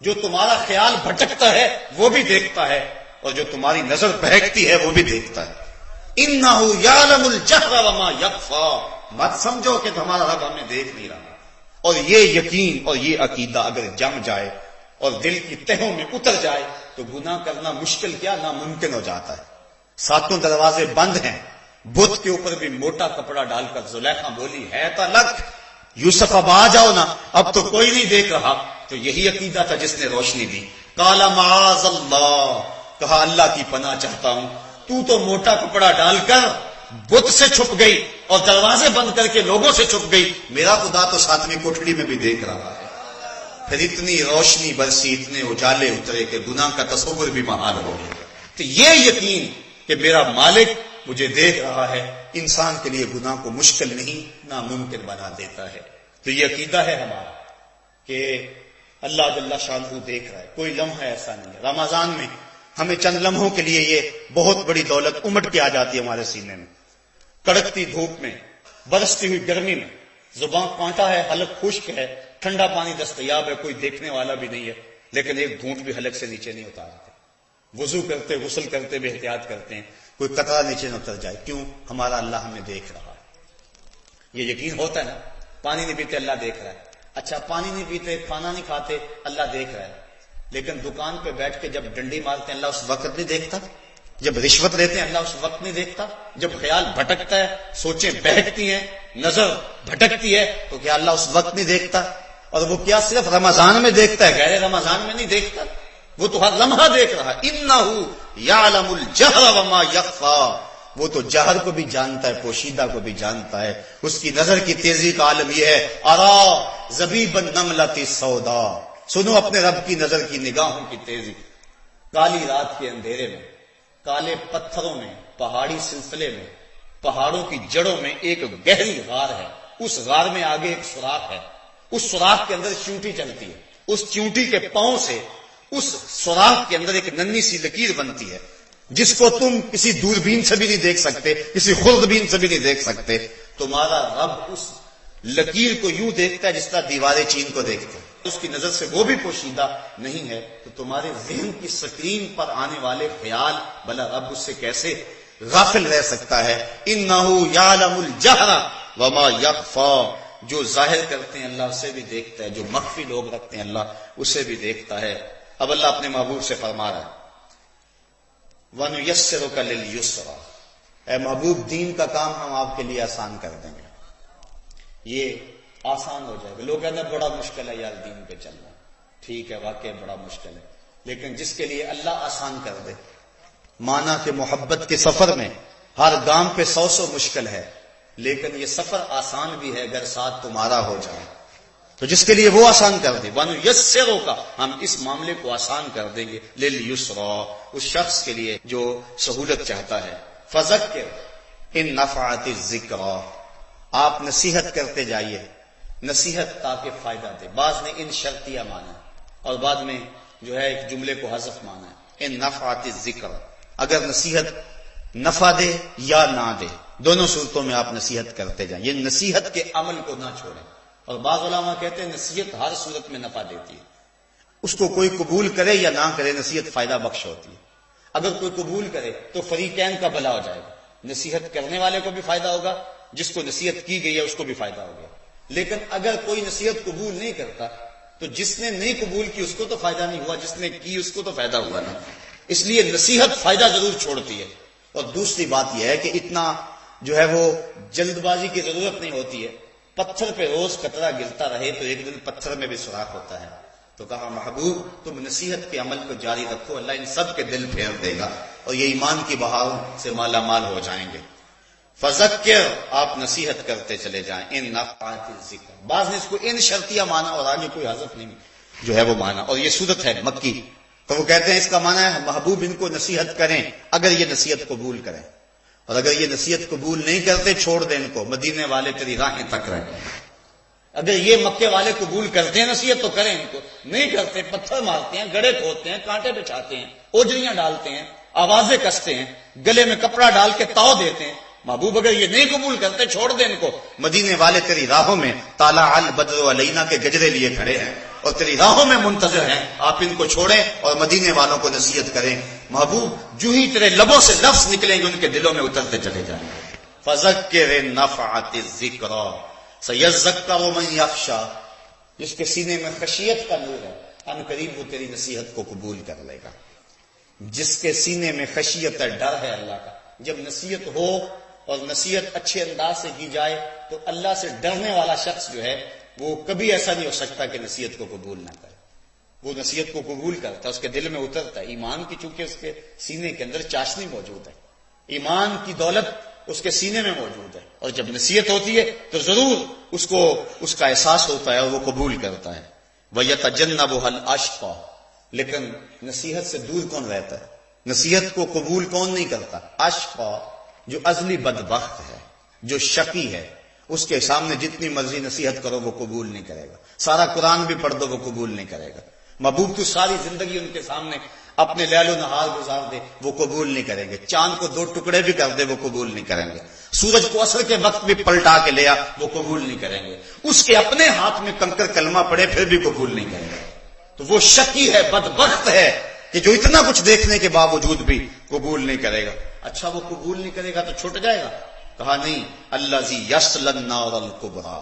جو تمہارا خیال بھٹکتا ہے وہ بھی دیکھتا ہے، اور جو تمہاری نظر بہکتی ہے وہ بھی دیکھتا ہے۔ اِنَّهُ يَعْلَمُ الْجَهْرَ وَمَا يَخْفَى، مت سمجھو کہ تمہارا رب ہمیں دیکھ نہیں رہا۔ اور یہ یقین اور یہ عقیدہ اگر جم جائے اور دل کی تہوں میں اتر جائے تو گناہ کرنا مشکل کیا ناممکن ہو جاتا ہے۔ ساتوں دروازے بند ہیں، بت کے اوپر بھی موٹا کپڑا ڈال کر زلیخا بولی ہے تا لک، یوسف اب آ جاؤ نا، اب تو کوئی نہیں دیکھ رہا۔ تو یہی عقیدہ تھا جس نے روشنی دی۔ قال معاذ اللہ، کہا اللہ کی پناہ چاہتا ہوں، تو موٹا کپڑا ڈال کر بت سے چھپ گئی اور دروازے بند کر کے لوگوں سے چھپ گئی، میرا خدا تو ساتویں کوٹھڑی میں بھی دیکھ رہا ہے۔ پھر اتنی روشنی برسی، اتنے اجالے اترے کہ گناہ کا تصور بھی محال ہو گیا۔ تو یہ یقین کہ میرا مالک مجھے دیکھ رہا ہے انسان کے لیے گناہ کو مشکل نہیں ناممکن بنا دیتا ہے۔ تو یہ عقیدہ ہے ہمارا کہ اللہ جل شانہ دیکھ رہا ہے، کوئی لمحہ ایسا نہیں ہے۔ رمضان میں ہمیں چند لمحوں کے لیے یہ بہت بڑی دولت امٹ کے آ جاتی ہے ہمارے سینے میں، کڑکتی دھوپ میں، برستی ہوئی گرمی میں، زبان کانٹا ہے، حلق خشک ہے، ٹھنڈا پانی دستیاب ہے، کوئی دیکھنے والا بھی نہیں ہے، لیکن ایک گھونٹ بھی حلق سے نیچے نہیں اتارتے، وضو کرتے غسل کرتے بھی احتیاط کرتے ہیں کوئی قطرہ نیچے نہ اتر جائے۔ کیوں؟ ہمارا اللہ ہمیں دیکھ رہا ہے۔ یہ یقین ہوتا ہے نا، پانی نہیں پیتے اللہ دیکھ رہا ہے۔ اچھا پانی نہیں پیتے، کھانا نہیں کھاتے، اللہ دیکھ رہا ہے، لیکن دکان پہ بیٹھ کے جب ڈنڈی مارتے ہیں اللہ اس وقت نہیں دیکھتا؟ جب رشوت لیتے ہیں اللہ اس وقت نہیں دیکھتا؟ جب خیال بھٹکتا ہے، سوچیں بہکتی ہیں، نظر بھٹکتی ہے، تو کیا اللہ اس وقت نہیں دیکھتا؟ اور وہ کیا صرف رمضان میں دیکھتا ہے، غیر رمضان میں نہیں دیکھتا؟ وہ تو ہر لمحہ دیکھ رہا ہے۔ اِنَّهُ يَعْلَمُ الْجَهْرَ وَمَا يَخْفَى، وہ تو جہر کو بھی جانتا ہے، پوشیدہ کو بھی جانتا ہے۔ اس کی نظر کی تیزی کا عالم یہ ہے، أَرَى زَبِيبَ النَّمْلَةِ السَّوْدَاء، سنو اپنے رب کی نظر کی نگاہوں کی تیزی۔ کالی رات کے اندھیرے میں، کالے پتھروں میں، پہاڑی سلسلے میں، پہاڑوں کی جڑوں میں ایک گہری غار ہے، اس غار میں آگے ایک سوراخ ہے، اس سوراخ کے اندر چیونٹی چلتی ہے، اس چیونٹی کے پاؤں سے اس سوراخ کے اندر ایک ننھی سی لکیر بنتی ہے جس کو تم کسی دوربین سے بھی نہیں دیکھ سکتے، کسی خوردبین سے بھی نہیں دیکھ سکتے۔ تمہارا رب اس لکیر کو یوں دیکھتا ہے جس طرح دیواریں چین کو دیکھتے، اس کی نظر سے وہ بھی پوشیدہ نہیں ہے، تو تمہارے ذہن کی سکرین پر آنے والے خیال بھلا رب اس سے کیسے غافل رہ سکتا ہے۔ اِنَّهُ يَعْلَمُ الْجَهْرَ وَمَا يَخْفَى، جو ظاہر کرتے ہیں اللہ اسے بھی دیکھتا ہے، جو مخفی لوگ رکھتے ہیں اللہ اسے بھی دیکھتا ہے۔ اب اللہ اپنے محبوب سے فرما رہا ہے وَنُيَسِّرُكَ لِلْيُسْرَى، اے محبوب دین کا کام ہم آپ کے لیے آسان کر دیں گے، یہ آسان ہو جائے گا۔ لوگ کہتے ہیں بڑا مشکل ہے یار دین پہ چلنا، ٹھیک ہے واقعی بڑا مشکل ہے، لیکن جس کے لیے اللہ آسان کر دے، مانا کہ محبت کے سفر میں ہر گام پہ 100 مشکل ہے، لیکن یہ سفر آسان بھی ہے اگر ساتھ تمہارا ہو جائے، تو جس کے لیے وہ آسان کر دے، وَنُيَسِّرُكَ، ہم اس معاملے کو آسان کر دیں گے، لِلْيُسْرَى، اس شخص کے لیے جو سہولت چاہتا ہے۔ فَذَكِّرْ إِن نَفَعَتِ الذِّكْرَى، آپ نصیحت کرتے جائیے، نصیحت تاکہ فائدہ دے۔ بعض نے ان شرطیہ مانا اور بعد میں جو ہے ایک جملے کو حذف مانا ہے، ان نفعت الذکر، اگر نصیحت نفع دے یا نہ دے، دونوں صورتوں میں آپ نصیحت کرتے جائیں، یہ نصیحت کے عمل کو نہ چھوڑیں۔ اور بعض علماء کہتے ہیں نصیحت ہر صورت میں نفع دیتی ہے، اس کو کوئی قبول کرے یا نہ کرے نصیحت فائدہ بخش ہوتی ہے۔ اگر کوئی قبول کرے تو فریقین کا بھلا ہو جائے گا، نصیحت کرنے والے کو بھی فائدہ ہوگا، جس کو نصیحت کی گئی ہے اس کو بھی فائدہ ہوگا۔ لیکن اگر کوئی نصیحت قبول نہیں کرتا تو جس نے نہیں قبول کی اس کو تو فائدہ نہیں ہوا، جس نے کی اس کو تو فائدہ ہوا نا۔ اس لیے نصیحت فائدہ ضرور چھوڑتی ہے۔ اور دوسری بات یہ ہے کہ اتنا جو ہے وہ جلد بازی کی ضرورت نہیں ہوتی ہے، پتھر پہ روز قطرہ گرتا رہے تو ایک دن پتھر میں بھی سوراخ ہوتا ہے۔ تو کہا محبوب تم نصیحت کے عمل کو جاری رکھو، اللہ ان سب کے دل پھیر دے گا اور یہ ایمان کی بہاروں سے مالا مال ہو جائیں گے۔ فذکر، آپ نصیحت کرتے چلے جائیں، ان نفعات الذکر، بعض نے اس کو ان شرطیہ مانا اور آگے کوئی حذف نہیں جو ہے وہ مانا، اور یہ صورت ہے مکی، تو وہ کہتے ہیں اس کا مانا ہے محبوب ان کو نصیحت کریں اگر یہ نصیحت قبول کریں، اور اگر یہ نصیحت قبول نہیں کرتے چھوڑ دیں ان کو، مدینے والے تیری راہیں تک رہیں۔ اگر یہ مکے والے قبول کرتے ہیں نصیحت تو کریں ان کو، نہیں کرتے پتھر مارتے ہیں، گڑے کھودتے ہیں، کانٹے بچھاتے ہیں، اوجریاں ڈالتے ہیں، آوازیں کستے ہیں، گلے میں کپڑا ڈال کے تاؤ دیتے ہیں۔ محبوب اگر یہ نہیں قبول کرتے چھوڑ دیں ان کو۔ مدینے والے تیری راہوں میں طالع البدر علینا کے گجرے لیے کھڑے ہیں اور تیری راہوں میں منتظر ہیں، آپ ان کو چھوڑیں اور مدینے والوں کو نصیحت کریں۔ محبوب جو ہی تیرے لبوں سے لفظ نکلیں گے ان کے دلوں میں اترتے چلے جائیں گے۔ فذکر نفعت الذکریٰ سیذکر من یخشی، جس کے سینے میں خشیت کا نور ہے ان قریب وہ تیری نصیحت کو قبول کر لے گا۔ جس کے سینے میں خشیت ہے، ڈر ہے اللہ کا، جب نصیحت ہو اور نصیحت اچھے انداز سے کی جائے تو اللہ سے ڈرنے والا شخص جو ہے وہ کبھی ایسا نہیں ہو سکتا کہ نصیحت کو قبول نہ کرے۔ وہ نصیحت کو قبول کرتا ہے، اس کے دل میں اترتا ہے، ایمان کی چونکہ اس کے سینے کے اندر چاشنی موجود ہے، ایمان کی دولت اس کے سینے میں موجود ہے، اور جب نصیحت ہوتی ہے تو ضرور اس کو اس کا احساس ہوتا ہے اور وہ قبول کرتا ہے۔ وَيَتَجَنَّبُهَا الْأَشْقَى، لیکن نصیحت سے دور کون رہتا ہے؟ نصیحت کو قبول کون نہیں کرتا؟ اشقا، جو ازلی بدبخت ہے، جو شقی ہے، اس کے سامنے جتنی مرضی نصیحت کرو وہ قبول نہیں کرے گا، سارا قرآن بھی پڑھ دو وہ قبول نہیں کرے گا۔ محبوب تو ساری زندگی ان کے سامنے اپنے لیل و نہار گزار دے وہ قبول نہیں کریں گے، چاند کو 2 ٹکڑے بھی کر دے وہ قبول نہیں کریں گے، سورج کو عصر کے وقت بھی پلٹا کے لیا وہ قبول نہیں کریں گے، اس کے اپنے ہاتھ میں کنکر کلمہ پڑے پھر بھی قبول نہیں کریں گے۔ تو وہ شقی ہے، بدبخت ہے کہ جو اتنا کچھ دیکھنے کے باوجود بھی قبول نہیں کرے گا۔ اچھا وہ قبول نہیں کرے گا تو چھوٹ جائے گا؟ کہا نہیں، الذی یصلی النار الکبریٰ،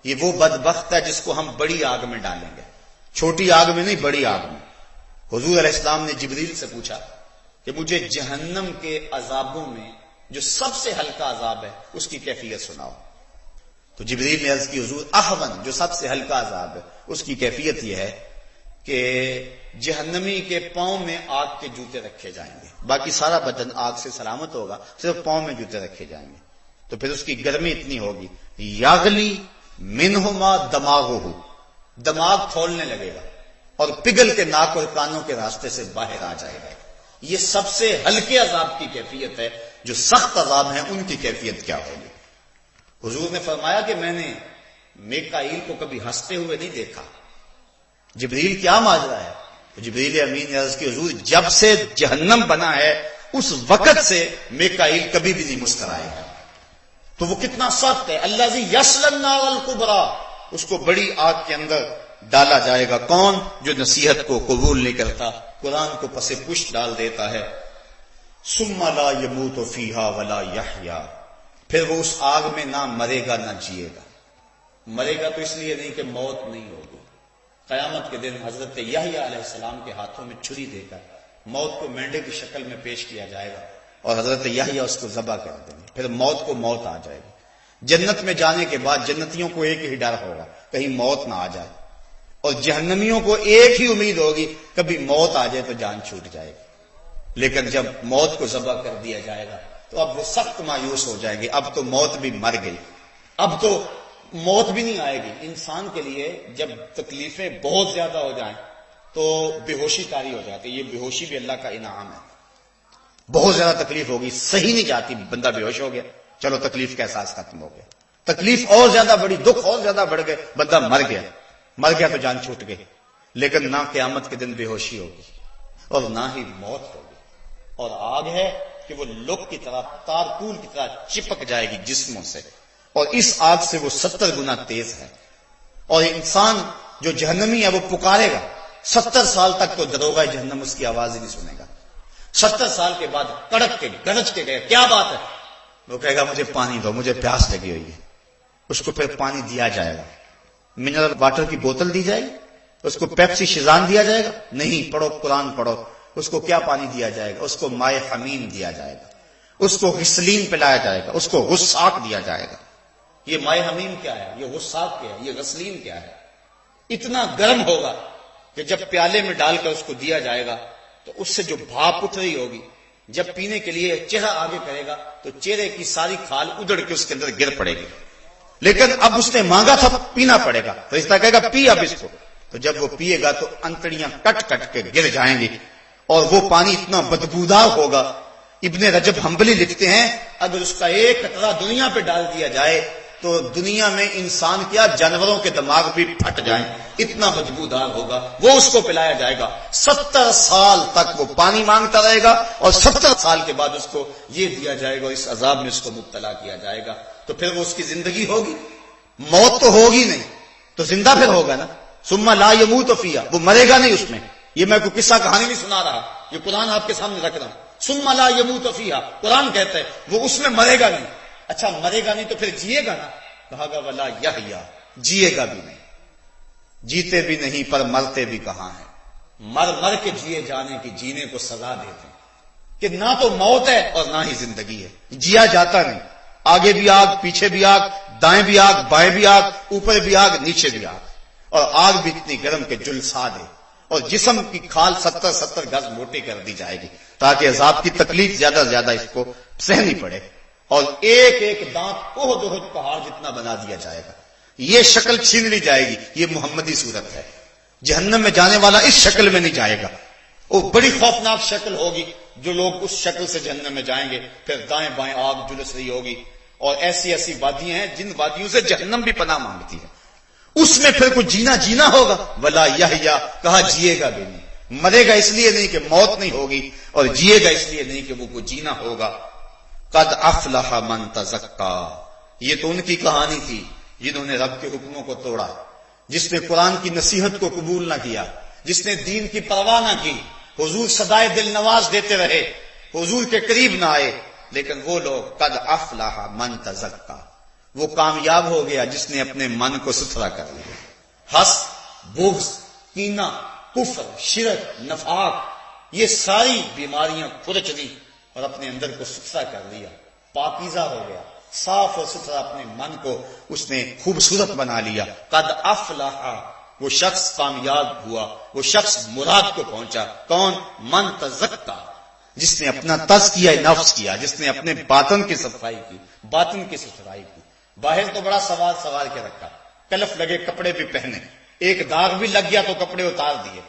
یہ وہ بدبخت ہے جس کو ہم بڑی آگ میں ڈالیں گے، چھوٹی آگ میں نہیں، بڑی آگ میں۔ حضور علیہ السلام نے جبریل سے پوچھا کہ مجھے جہنم کے عذابوں میں جو سب سے ہلکا عذاب ہے اس کی کیفیت سناؤ۔ تو جبریل نے عرض کی حضور احون، جو سب سے ہلکا عذاب ہے اس کی کیفیت یہ ہے کہ جہنمی کے پاؤں میں آگ کے جوتے رکھے جائیں گے، باقی سارا بدن آگ سے سلامت ہوگا، صرف پاؤں میں جوتے رکھے جائیں گے۔ تو پھر اس کی گرمی اتنی ہوگی، یاغلی منہما دماغہ، دماغ کھولنے لگے گا اور پگھل کے ناک اور کانوں کے راستے سے باہر آ جائے گا۔ یہ سب سے ہلکے عذاب کی کیفیت ہے۔ جو سخت عذاب ہیں ان کی کیفیت کیا ہوگی؟ حضور نے فرمایا کہ میں نے میکائیل کو کبھی ہنستے ہوئے نہیں دیکھا۔ جبریل کیا ماجرا ہے؟ تو جبریل امین نے عرض کی حضور جب سے جہنم بنا ہے اس وقت سے میکائیل کبھی بھی نہیں مسکرائے گا۔ تو وہ کتنا سخت ہے۔ الذی یصلی النار الکبریٰ، اس کو بڑی آگ کے اندر ڈالا جائے گا۔ کون؟ جو نصیحت کو قبول نہیں کرتا، قرآن کو پس پشت ڈال دیتا ہے۔ ثم لا یموت فیہا ولا یحییٰ، پھر وہ اس آگ میں نہ مرے گا نہ جیے گا۔ مرے گا تو اس لیے نہیں کہ موت نہیں ہوگی، قیامت کے دن حضرت یحییٰ علیہ السلام کے ہاتھوں میں چھری دے کر موت کو مینڈے کی شکل میں پیش کیا جائے گا اور حضرت یحییٰ اس کو ذبح کر دیں گے، پھر موت کو موت آ جائے گی۔ جنت میں جانے کے بعد جنتیوں کو ایک ہی ڈر ہوگا کہیں موت نہ آ جائے، اور جہنمیوں کو ایک ہی امید ہوگی کبھی موت آ جائے تو جان چھوٹ جائے گی۔ لیکن جب موت کو ذبح کر دیا جائے گا تو اب وہ سخت مایوس ہو جائے گی، اب تو موت بھی مر گئی، اب تو موت بھی نہیں آئے گی۔ انسان کے لیے جب تکلیفیں بہت زیادہ ہو جائیں تو بے ہوشی طاری ہو جاتی ہے، یہ بے ہوشی بھی اللہ کا انعام ہے۔ بہت زیادہ تکلیف ہوگی، صحیح نہیں جاتی، بندہ بے ہوش ہو گیا، چلو تکلیف کا احساس ختم ہو گیا، تکلیف اور زیادہ بڑی، دکھ اور زیادہ بڑھ گئے، بندہ مر گیا تو جان چھوٹ گئی۔ لیکن نہ قیامت کے دن بے ہوشی ہوگی اور نہ ہی موت ہوگی، اور آگ ہے کہ وہ لوگ کی طرح، تارکول کی طرح چپک جائے گی جسموں سے، اور اس آگ سے وہ 70 گنا تیز ہے۔ اور انسان جو جہنمی ہے وہ پکارے گا 70 سال تک تو دروغہ جہنم اس کی آواز ہی نہیں سنے گا۔ 70 سال کے بعد کڑک کے گرج کے گئے، کیا بات ہے؟ وہ کہے گا مجھے پانی دو، مجھے پیاس لگی ہوئی ہے۔ اس کو پھر پانی دیا جائے گا، منرل واٹر کی بوتل دی جائے گی، اس کو پیپسی شیزان دیا جائے گا؟ نہیں، پڑھو قرآن پڑھو۔ اس کو کیا پانی دیا جائے گا؟ اس کو مائے حمیم دیا جائے گا، اس کو غسلین پلایا جائے گا، اس کو غساق دیا جائے گا۔ یہ مائے حمیم کیا ہے؟ یہ غساق کیا ہے؟ یہ غسلین کیا ہے؟ اتنا گرم ہوگا کہ جب پیالے میں ڈال کر اس کو دیا جائے گا تو اس سے جو بھاپ اٹھ رہی ہوگی، جب پینے کے لیے چہرہ آگے کرے گا تو چہرے کی ساری کھال ادڑ کے اس کے اندر گر پڑے گی۔ لیکن اب اس نے مانگا تھا پینا پڑے گا، فرشتہ کہے گا پی اب اس کو، تو جب وہ پیے گا تو انتڑیاں کٹ کٹ کے گر جائیں گی، اور وہ پانی اتنا بدبودار ہوگا۔ ابن رجب حنبلی لکھتے ہیں اگر اس کا ایک قطرہ دنیا پہ ڈال دیا جائے تو دنیا میں انسان کیا جانوروں کے دماغ بھی پھٹ جائیں، اتنا بدبودار ہوگا، وہ اس کو پلایا جائے گا، 70 سال تک وہ پانی مانگتا رہے گا، اور 70 سال کے بعد اس کو یہ دیا جائے گا، اس عذاب میں اس کو مبتلا کیا جائے گا، تو پھر وہ اس کی زندگی ہوگی؟ موت تو ہوگی نہیں، تو زندہ پھر ہوگا نا. ثم لا يموت فيها، وہ مرے گا نہیں اس میں. یہ میں کوئی قصہ کہانی نہیں سنا رہا، یہ قرآن آپ کے سامنے رکھ رہا ہوں. ثم لا يموت فيها، قرآن کہتا ہے وہ اس میں مرے گا نہیں. اچھا مرے گا نہیں تو پھر جیے گا نا؟ کہا گا ولا یحییٰ، جیے گا بھی نہیں. جیتے بھی نہیں پر مرتے بھی کہاں ہیں. مر کے جیے جانے کی جینے کو سزا دیتے ہیں کہ نہ تو موت ہے اور نہ ہی زندگی ہے، جیا جاتا نہیں. آگے بھی آگ، پیچھے بھی آگ، دائیں بھی آگ، بائیں بھی آگ، اوپر بھی آگ، نیچے بھی آگ، اور آگ بھی اتنی گرم کہ جلسا دے، اور جسم کی کھال 70 گز موٹی کر دی جائے گی تاکہ عذاب کی تکلیف زیادہ سے زیادہ اس کو سہنی پڑے، اور ایک ایک دانت احد پہاڑ جتنا بنا دیا جائے گا. یہ شکل چھین لی جائے گی. یہ محمدی صورت ہے. جہنم میں جانے والا اس شکل میں نہیں جائے گا. وہ بڑی خوفناک شکل ہوگی. جو لوگ اس شکل سے جہنم میں جائیں گے پھر دائیں بائیں آگ جلس رہی ہوگی، اور ایسی ایسی وادیاں ہیں جن وادیوں سے جہنم بھی پناہ مانگتی ہے. اس میں پھر کوئی جینا ہوگا. ولا یحییٰ، کہا جیے گا بھی نہیں. مرے گا اس لیے نہیں کہ موت نہیں ہوگی، اور جیے گا اس لیے نہیں کہ وہ کوئی جینا ہوگا. قد افلح من تزکا، یہ تو ان کی کہانی تھی جنہوں نے رب کے حکموں کو توڑا، جس نے قرآن کی نصیحت کو قبول نہ کیا، جس نے دین کی پرواہ نہ کی. حضور سدائے دل نواز دیتے رہے، حضور کے قریب نہ آئے، لیکن وہ لوگ قد افلح من تزکا، وہ کامیاب ہو گیا جس نے اپنے من کو ستھرا کر لیا. حسد، بغض، کینہ، کفر، شرک، نفاق، یہ ساری بیماریاں کھرچ دی اور اپنے اندر کو ستھرا کر لیا، پاکیزہ ہو گیا، صاف اور ستھرا اپنے من کو اس نے خوبصورت بنا لیا. قد افلح، وہ شخص کامیاب ہوا، وہ شخص مراد کو پہنچا. کون؟ من تزکا، جس نے اپنا تزکیہ نفس کیا، جس نے اپنے باطن کی صفائی کی، باطن کی صفائی کی. باہر تو بڑا سوال کے رکھا، کلف لگے کپڑے بھی پہنے، ایک داغ بھی لگ گیا تو کپڑے اتار دیے،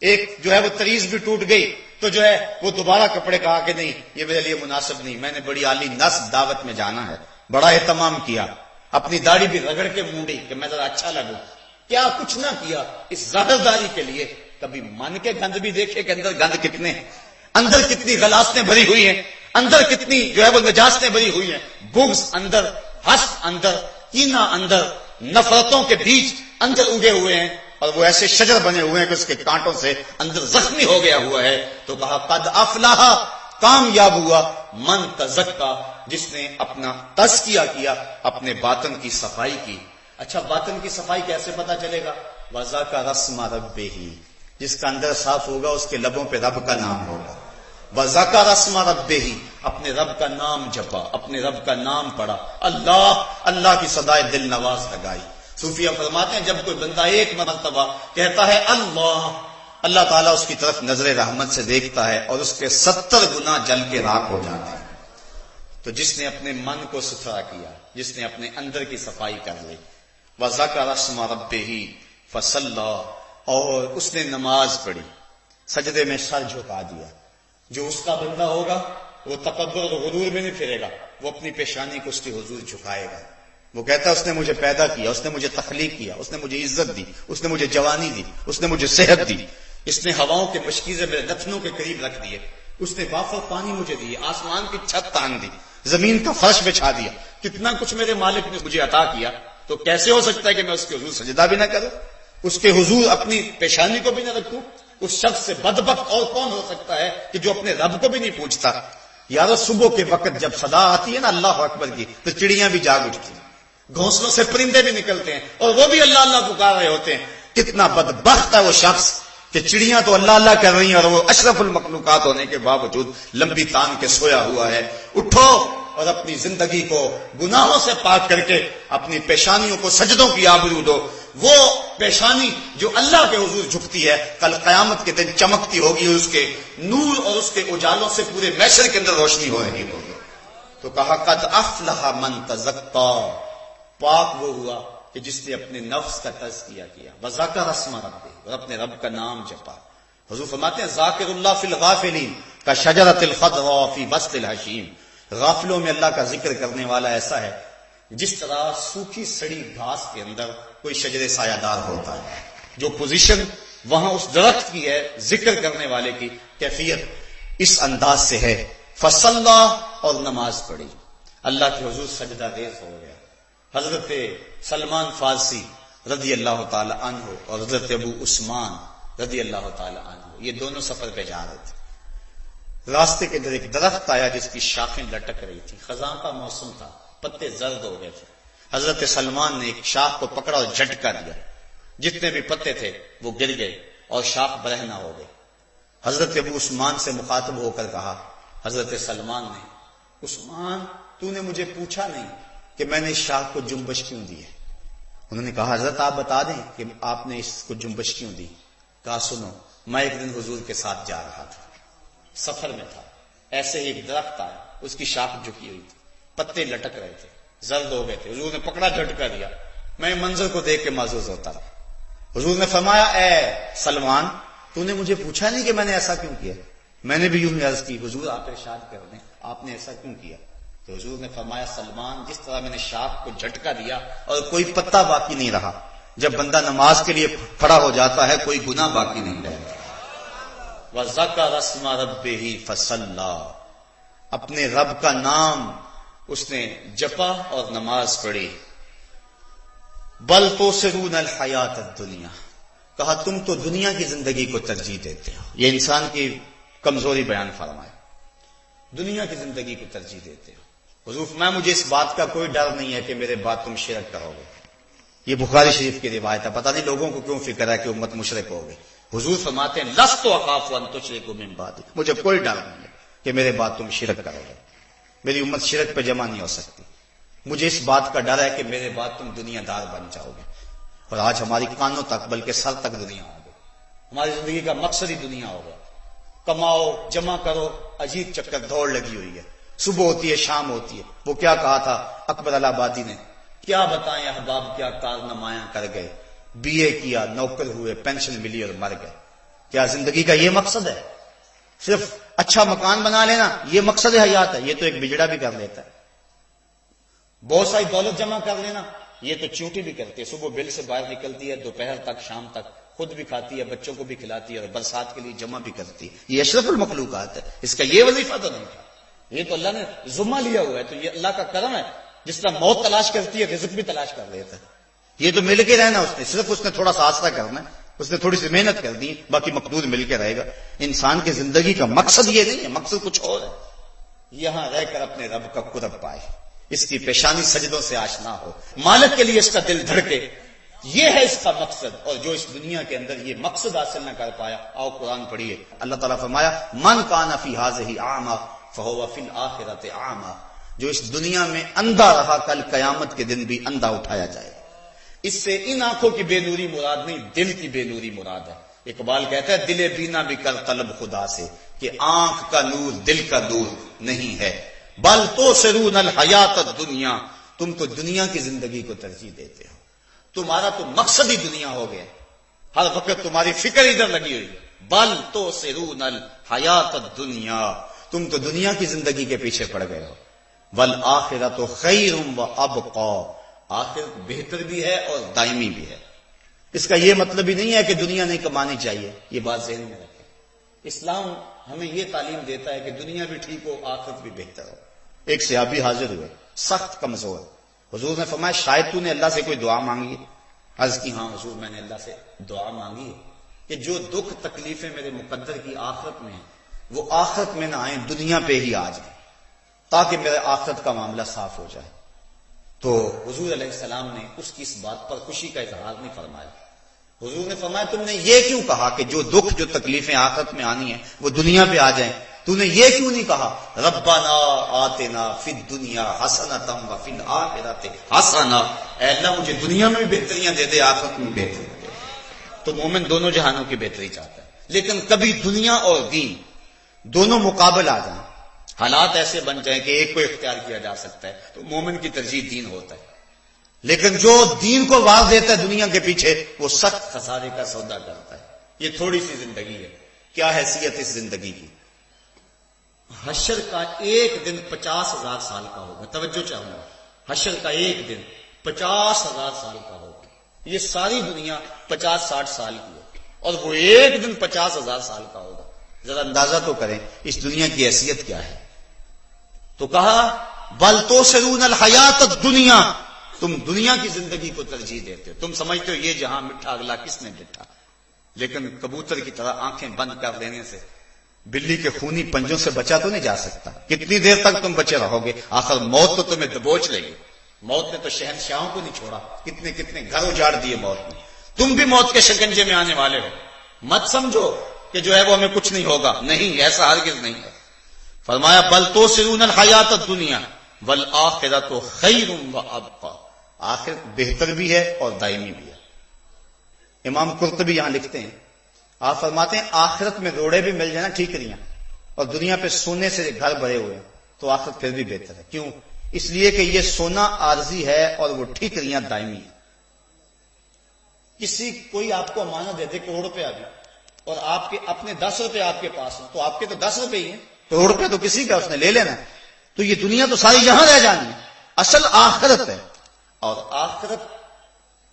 ایک جو ہے وہ تریز بھی ٹوٹ گئی تو جو ہے وہ دوبارہ کپڑے کہا کہ نہیں یہ میرے لیے مناسب نہیں، میں نے بڑی عالی نصب دعوت میں جانا ہے، بڑا اہتمام کیا، اپنی داڑھی بھی رگڑ کے مونڈی کہ میں ذرا اچھا لگوں. کیا کچھ نہ کیا اس ظاہر داری کے لیے. کبھی من کے گند بھی دیکھے کہ اندر گند کتنے ہیں، اندر کتنی غلاستیں بھری ہوئی ہیں، اندر کتنی جو ہے وہ نجاستیں بھری ہوئی ہیں. بغض اندر، حسد اندر، کینہ اندر، نفرتوں کے بیج اندر اگے ہوئے ہیں، اور وہ ایسے شجر بنے ہوئے ہیں کہ اس کے کانٹوں سے اندر زخمی ہو گیا ہوا ہے. تو کہا قد افلح، کامیاب ہوا، من تزکا، جس نے اپنا تزکیہ کیا، اپنے باطن کی صفائی کی. اچھا باطن کی صفائی کیسے پتا چلے گا؟ وَذَكَرَ اسْمَ رَبِّهِ، جس کا اندر صاف ہوگا اس کے لبوں پہ رب کا نام ہوگا. وَذَكَرَ اسْمَ رَبِّهِ، اپنے رب کا نام جپا، اپنے رب کا نام پڑھا، اللہ کی صدائے دل نواز لگائی. صوفیہ فرماتے ہیں جب کوئی بندہ ایک مرتبہ کہتا ہے اللہ تعالیٰ اس کی طرف نظر رحمت سے دیکھتا ہے اور اس کے 70 گنا جل کے راکھ ہو جاتے ہیں. تو جس نے اپنے من کو ستھرا کیا، جس نے اپنے اندر کی صفائی کر لی، وَذَكَرَ اسْمَ رَبِّهِ فَصَلَّى، اور اس نے نماز پڑھی، سجدے میں سر جھکا دیا. جو اس کا بندہ ہوگا وہ تکبر اور غرور میں نہیں پھرے گا، وہ اپنی پیشانی کو اس کے حضور جھکائے گا. وہ کہتا ہے اس نے مجھے پیدا کیا، اس نے مجھے تخلیق کیا، اس نے مجھے عزت دی، اس نے مجھے جوانی دی، اس نے مجھے صحت دی، اس نے ہواؤں کے مشکیزے میرے نتنوں کے قریب رکھ دیے، اس نے وافر پانی مجھے دی، آسمان کی چھت تان دی، زمین کا فرش بچھا دیا، کتنا کچھ میرے مالک نے مجھے عطا کیا. تو کیسے ہو سکتا ہے کہ میں اس کے حضور سجدہ بھی نہ کروں، اس کے حضور اپنی پیشانی کو بھی نہ رکھوں؟ اس شخص سے بدبخت اور کون ہو سکتا ہے کہ جو اپنے رب کو بھی نہیں پوچھتا. یارو صبح کے وقت جب صدا آتی ہے نا اللہ اکبر کی، تو چڑیاں بھی جاگ اٹھتی ہیں، گھونسلوں سے پرندے بھی نکلتے ہیں اور وہ بھی اللہ پکار رہے ہوتے ہیں. کتنا بدبخت ہے وہ شخص کہ چڑیاں تو اللہ کر رہی ہیں اور وہ اشرف المخلوقات ہونے کے باوجود لمبی تان کے سویا ہوا ہے. اٹھو اور اپنی زندگی کو گناہوں سے پاک کر کے اپنی پیشانیوں کو سجدوں کی آبرو دو. وہ پیشانی جو اللہ کے حضور جھکتی ہے کل قیامت کے دن چمکتی ہوگی، اس کے نور اور اس کے اجالوں سے پورے محشر کے اندر روشنی ہو رہی ہوگی. تو کہا قد افلح من تزکا، پاک وہ ہوا کہ جس نے اپنے نفس کا تزکیہ کیا. وذکر اسم ربہ، اور اپنے رب کا نام جپا. حضور فرماتے ہیں ذاکر اللہ فی الغافلین کشجرۃ الخضراء فی وسط الحشیم، غافلوں میں اللہ کا ذکر کرنے والا ایسا ہے جس طرح سوکھی سڑی گھاس کے اندر کوئی شجر سایہ دار ہوتا ہے، جو پوزیشن وہاں اس درخت کی ہے، ذکر کرنے والے کی کیفیت اس انداز سے ہے، فصلا اور نماز پڑھی، اللہ کے حضور سجدہ ریز ہو گیا۔ حضرت سلمان فارسی رضی اللہ تعالی عنہ اور حضرت ابو عثمان رضی اللہ تعالی عنہ یہ دونوں سفر پہ جا رہے تھے۔ راستے کے اندر ایک درخت آیا جس کی شاخیں لٹک رہی تھی، خزاں کا موسم تھا، پتے زرد ہو گئے تھے۔ حضرت سلمان نے ایک شاخ کو پکڑا اور جھٹکا دیا، جتنے بھی پتے تھے وہ گر گئے اور شاخ برہنہ ہو گئی۔ حضرت ابو عثمان سے مخاطب ہو کر کہا حضرت سلمان نے، عثمان تو نے مجھے پوچھا نہیں کہ میں نے اس شاخ کو جنبش کیوں دی ہے؟ انہوں نے کہا حضرت آپ بتا دیں کہ آپ نے اس کو جنبش کیوں دی؟ کہا سنو، میں ایک دن حضور کے ساتھ جا رہا تھا، سفر میں تھا، ایسے ہی ایک درخت آیا، اس کی شاخ جھکی ہوئی تھی، پتے لٹک رہے تھے، زرد ہو گئے تھے، حضور نے پکڑا جھٹکا دیا، میں منظر کو دیکھ کے معزوز ہوتا رہا۔ حضور نے فرمایا اے سلمان تو نے مجھے پوچھا نہیں کہ میں نے ایسا کیوں کیا؟ میں نے بھی یوں ہی عرض کی حضور آپ ارشاد کر دیں آپ نے ایسا کیوں کیا؟ تو حضور نے فرمایا سلمان جس طرح میں نے شاخ کو جھٹکا دیا اور کوئی پتا باقی نہیں رہا، جب بندہ نماز کے لیے کھڑا ہو جاتا ہے کوئی گناہ باقی نہیں رہتا۔ وَذَكَرَ اسْمَ رَبِّهِ فَصَلَّى، اپنے رب کا نام اس نے جپا اور نماز پڑھی۔ بل تؤثرون الحیات الدنیا، کہا تم تو دنیا کی زندگی کو ترجیح دیتے ہو، یہ انسان کی کمزوری بیان فرمائے، دنیا کی زندگی کو ترجیح دیتے ہو۔ حضور میں مجھے اس بات کا کوئی ڈر نہیں ہے کہ میرے بعد تم شرک کرو گے، یہ بخاری شریف کی روایت ہے، پتہ نہیں لوگوں کو کیوں فکر ہے کہ امت مشرک ہوگی۔ حضور فرماتے ہیں لست اخاف ان تشرکوا من بعدی، مجھے کوئی ڈر نہیں ہے کہ میرے بعد تم شرک کرو گے، میری امت شرک پہ جمع نہیں ہو سکتی، مجھے اس بات کا ڈر ہے کہ میرے بعد تم دنیا دار بن جاؤ گے۔ اور آج ہماری کانوں تک بلکہ سر تک دنیا ہو گئی، ہماری زندگی کا مقصد ہی دنیا ہو گیا، کماؤ جمع کرو، عجیب چکر دوڑ لگی ہوئی ہے، صبح ہوتی ہے شام ہوتی ہے۔ وہ کیا کہا تھا اکبر الہ آبادی نے، کیا بتائیں احباب کیا کارنامائیاں کر گئے، بی اے کیا، نوکر ہوئے، پینشن ملی اور مر گئے۔ کیا زندگی کا یہ مقصد ہے؟ صرف اچھا مکان بنا لینا یہ مقصد حیات ہے؟ یہ تو ایک بجڑا بھی کر لیتا ہے۔ بہت ساری دولت جمع کر لینا یہ تو چونٹی بھی کرتی ہے، صبح بل سے باہر نکلتی ہے، دوپہر تک شام تک خود بھی کھاتی ہے، بچوں کو بھی کھلاتی ہے اور برسات کے لیے جمع بھی کرتی ہے، یہ اشرف المخلوقات ہے، اس کا یہ وظیفہ تو نہیں تھا، یہ تو اللہ نے ذمہ لیا ہوا ہے، تو یہ اللہ کا کرم ہے، جس طرح موت تلاش کرتی ہے رزق بھی تلاش کر لیتا ہے، یہ تو مل کے رہنا اس نے، صرف اس نے تھوڑا سا آسرا کرنا ہے، اس نے تھوڑی سی محنت کر دی، باقی مقدور مل کے رہے گا۔ انسان کی زندگی کا مقصد یہ نہیں ہے، مقصد کچھ اور ہے، یہاں رہ کر اپنے رب کا قرب پائے، اس کی پیشانی سجدوں سے آشنا ہو، مالک کے لیے اس کا دل دھڑکے، یہ ہے اس کا مقصد۔ اور جو اس دنیا کے اندر یہ مقصد حاصل نہ کر پایا، آؤ قرآن پڑھیے، اللہ تعالیٰ فرمایا من کان فی ہذہ اعمی فہو فی الآخرۃ اعمی، جو اس دنیا میں اندھا رہا کل قیامت کے دن بھی اندھا اٹھایا جائے۔ اس سے ان آنکھوں کی بے نوری مراد نہیں، دل کی بے نوری مراد ہے۔ اقبال کہتا ہے دل بینا بھی کر طلب خدا سے، کہ آنکھ کا نور دل کا نور نہیں ہے۔ بل تؤثرون الحیات الدنیا، تم تو دنیا کی زندگی کو ترجیح دیتے ہو، تمہارا تو مقصد ہی دنیا ہو گیا، ہر وقت تمہاری فکر ادھر لگی ہوئی ہے۔ بل تؤثرون الحیات الدنیا، تم تو دنیا کی زندگی کے پیچھے پڑ گئے ہو۔ والآخرۃ خیر وابقی، آخرت بہتر بھی ہے اور دائمی بھی ہے۔ اس کا یہ مطلب ہی نہیں ہے کہ دنیا نہیں کمانی چاہیے، یہ بات ذہن میں رکھیں۔ اسلام ہمیں یہ تعلیم دیتا ہے کہ دنیا بھی ٹھیک ہو، آخرت بھی بہتر ہو۔ ایک صحابی حاضر ہوئے، سخت کمزور، حضور نے فرمایا شاید تو نے اللہ سے کوئی دعا مانگی ہے؟ عرض کی ہاں حضور میں نے اللہ سے دعا مانگی ہے کہ جو دکھ تکلیفیں میرے مقدر کی آخرت میں ہیں وہ آخرت میں نہ آئیں، دنیا پہ ہی آ جائیں، تاکہ میرے آخرت کا معاملہ صاف ہو جائے۔ تو حضور علیہ السلام نے اس کی اس بات پر خوشی کا اظہار نہیں فرمایا۔ حضور نے فرمایا تم نے یہ کیوں کہا کہ جو دکھ جو تکلیفیں آخرت میں آنی ہیں وہ دنیا پہ آ جائیں؟ تو نے یہ کیوں نہیں کہا ربنا آتنا فی الدنیا حسنۃ وفی الآخرۃ حسنہ، اے اللہ مجھے دنیا میں بھی بہتریاں دے دے، آخرت میں بہتری دے دے۔ تو مومن دونوں جہانوں کی بہتری چاہتا ہے، لیکن کبھی دنیا اور دین دونوں مقابل آ جائیں، حالات ایسے بن جائیں کہ ایک کو اختیار کیا جا سکتا ہے تو مومن کی ترجیح دین ہوتا ہے، لیکن جو دین کو واز دیتا ہے دنیا کے پیچھے وہ سخت خسارے کا سودا کرتا ہے۔ یہ تھوڑی سی زندگی ہے، کیا حیثیت اس زندگی کی؟ حشر کا ایک دن 50,000 سال کا ہوگا، توجہ چاہوں گا، حشر کا ایک دن 50,000 سال کا ہوگا. یہ ساری دنیا 50-60 سال کی ہوگی اور وہ ایک دن 50,000 سال کا ہوگا. ذرا اندازہ تو کریں اس دنیا کی حیثیت کیا ہے. تو کہا بل توسرون الحیات الدنیا، تم دنیا کی زندگی کو ترجیح دیتے ہو. تم سمجھتے ہو یہ جہاں میٹھا اگلا کس نے ڈٹھا، لیکن کبوتر کی طرح آنکھیں بند کر لینے سے بلی کے خونی پنجوں سے بچا تو نہیں جا سکتا. کتنی دیر تک تم بچے رہو گے؟ آخر موت تو تمہیں دبوچ لے گی. موت نے تو شہنشاہوں کو نہیں چھوڑا، کتنے کتنے گھر اجاڑ دیے موت نے. تم بھی موت کے شکنجے میں آنے والے ہو. مت سمجھو کہ جو ہے وہ ہمیں کچھ نہیں ہوگا، نہیں، ایسا ہرگز نہیں ہے. فرمایا بل توسرون الحیات الدنیا والآخرۃ خیر وابقی، آخرت بہتر بھی ہے اور دائمی بھی ہے. امام قرطبی یہاں لکھتے ہیں، آپ فرماتے ہیں آخرت میں روڑے بھی مل جائیں نا ٹھیکریاں، اور دنیا پہ سونے سے گھر بھرے ہوئے ہیں، تو آخرت پھر بھی بہتر ہے. کیوں؟ اس لیے کہ یہ سونا عارضی ہے اور وہ ٹھیکریاں دائمی ہیں. کوئی آپ کو امانت دے دے کروڑ روپے بھی، اور آپ کے اپنے 10 روپے آپ کے پاس ہیں، تو آپ کے تو 10 روپے ہی ہیں، کروڑ روپے تو کسی کا اس نے لے لینا ہے. تو یہ دنیا تو ساری یہاں رہ جانی ہے. اصل آخرت ہے، اور آخرت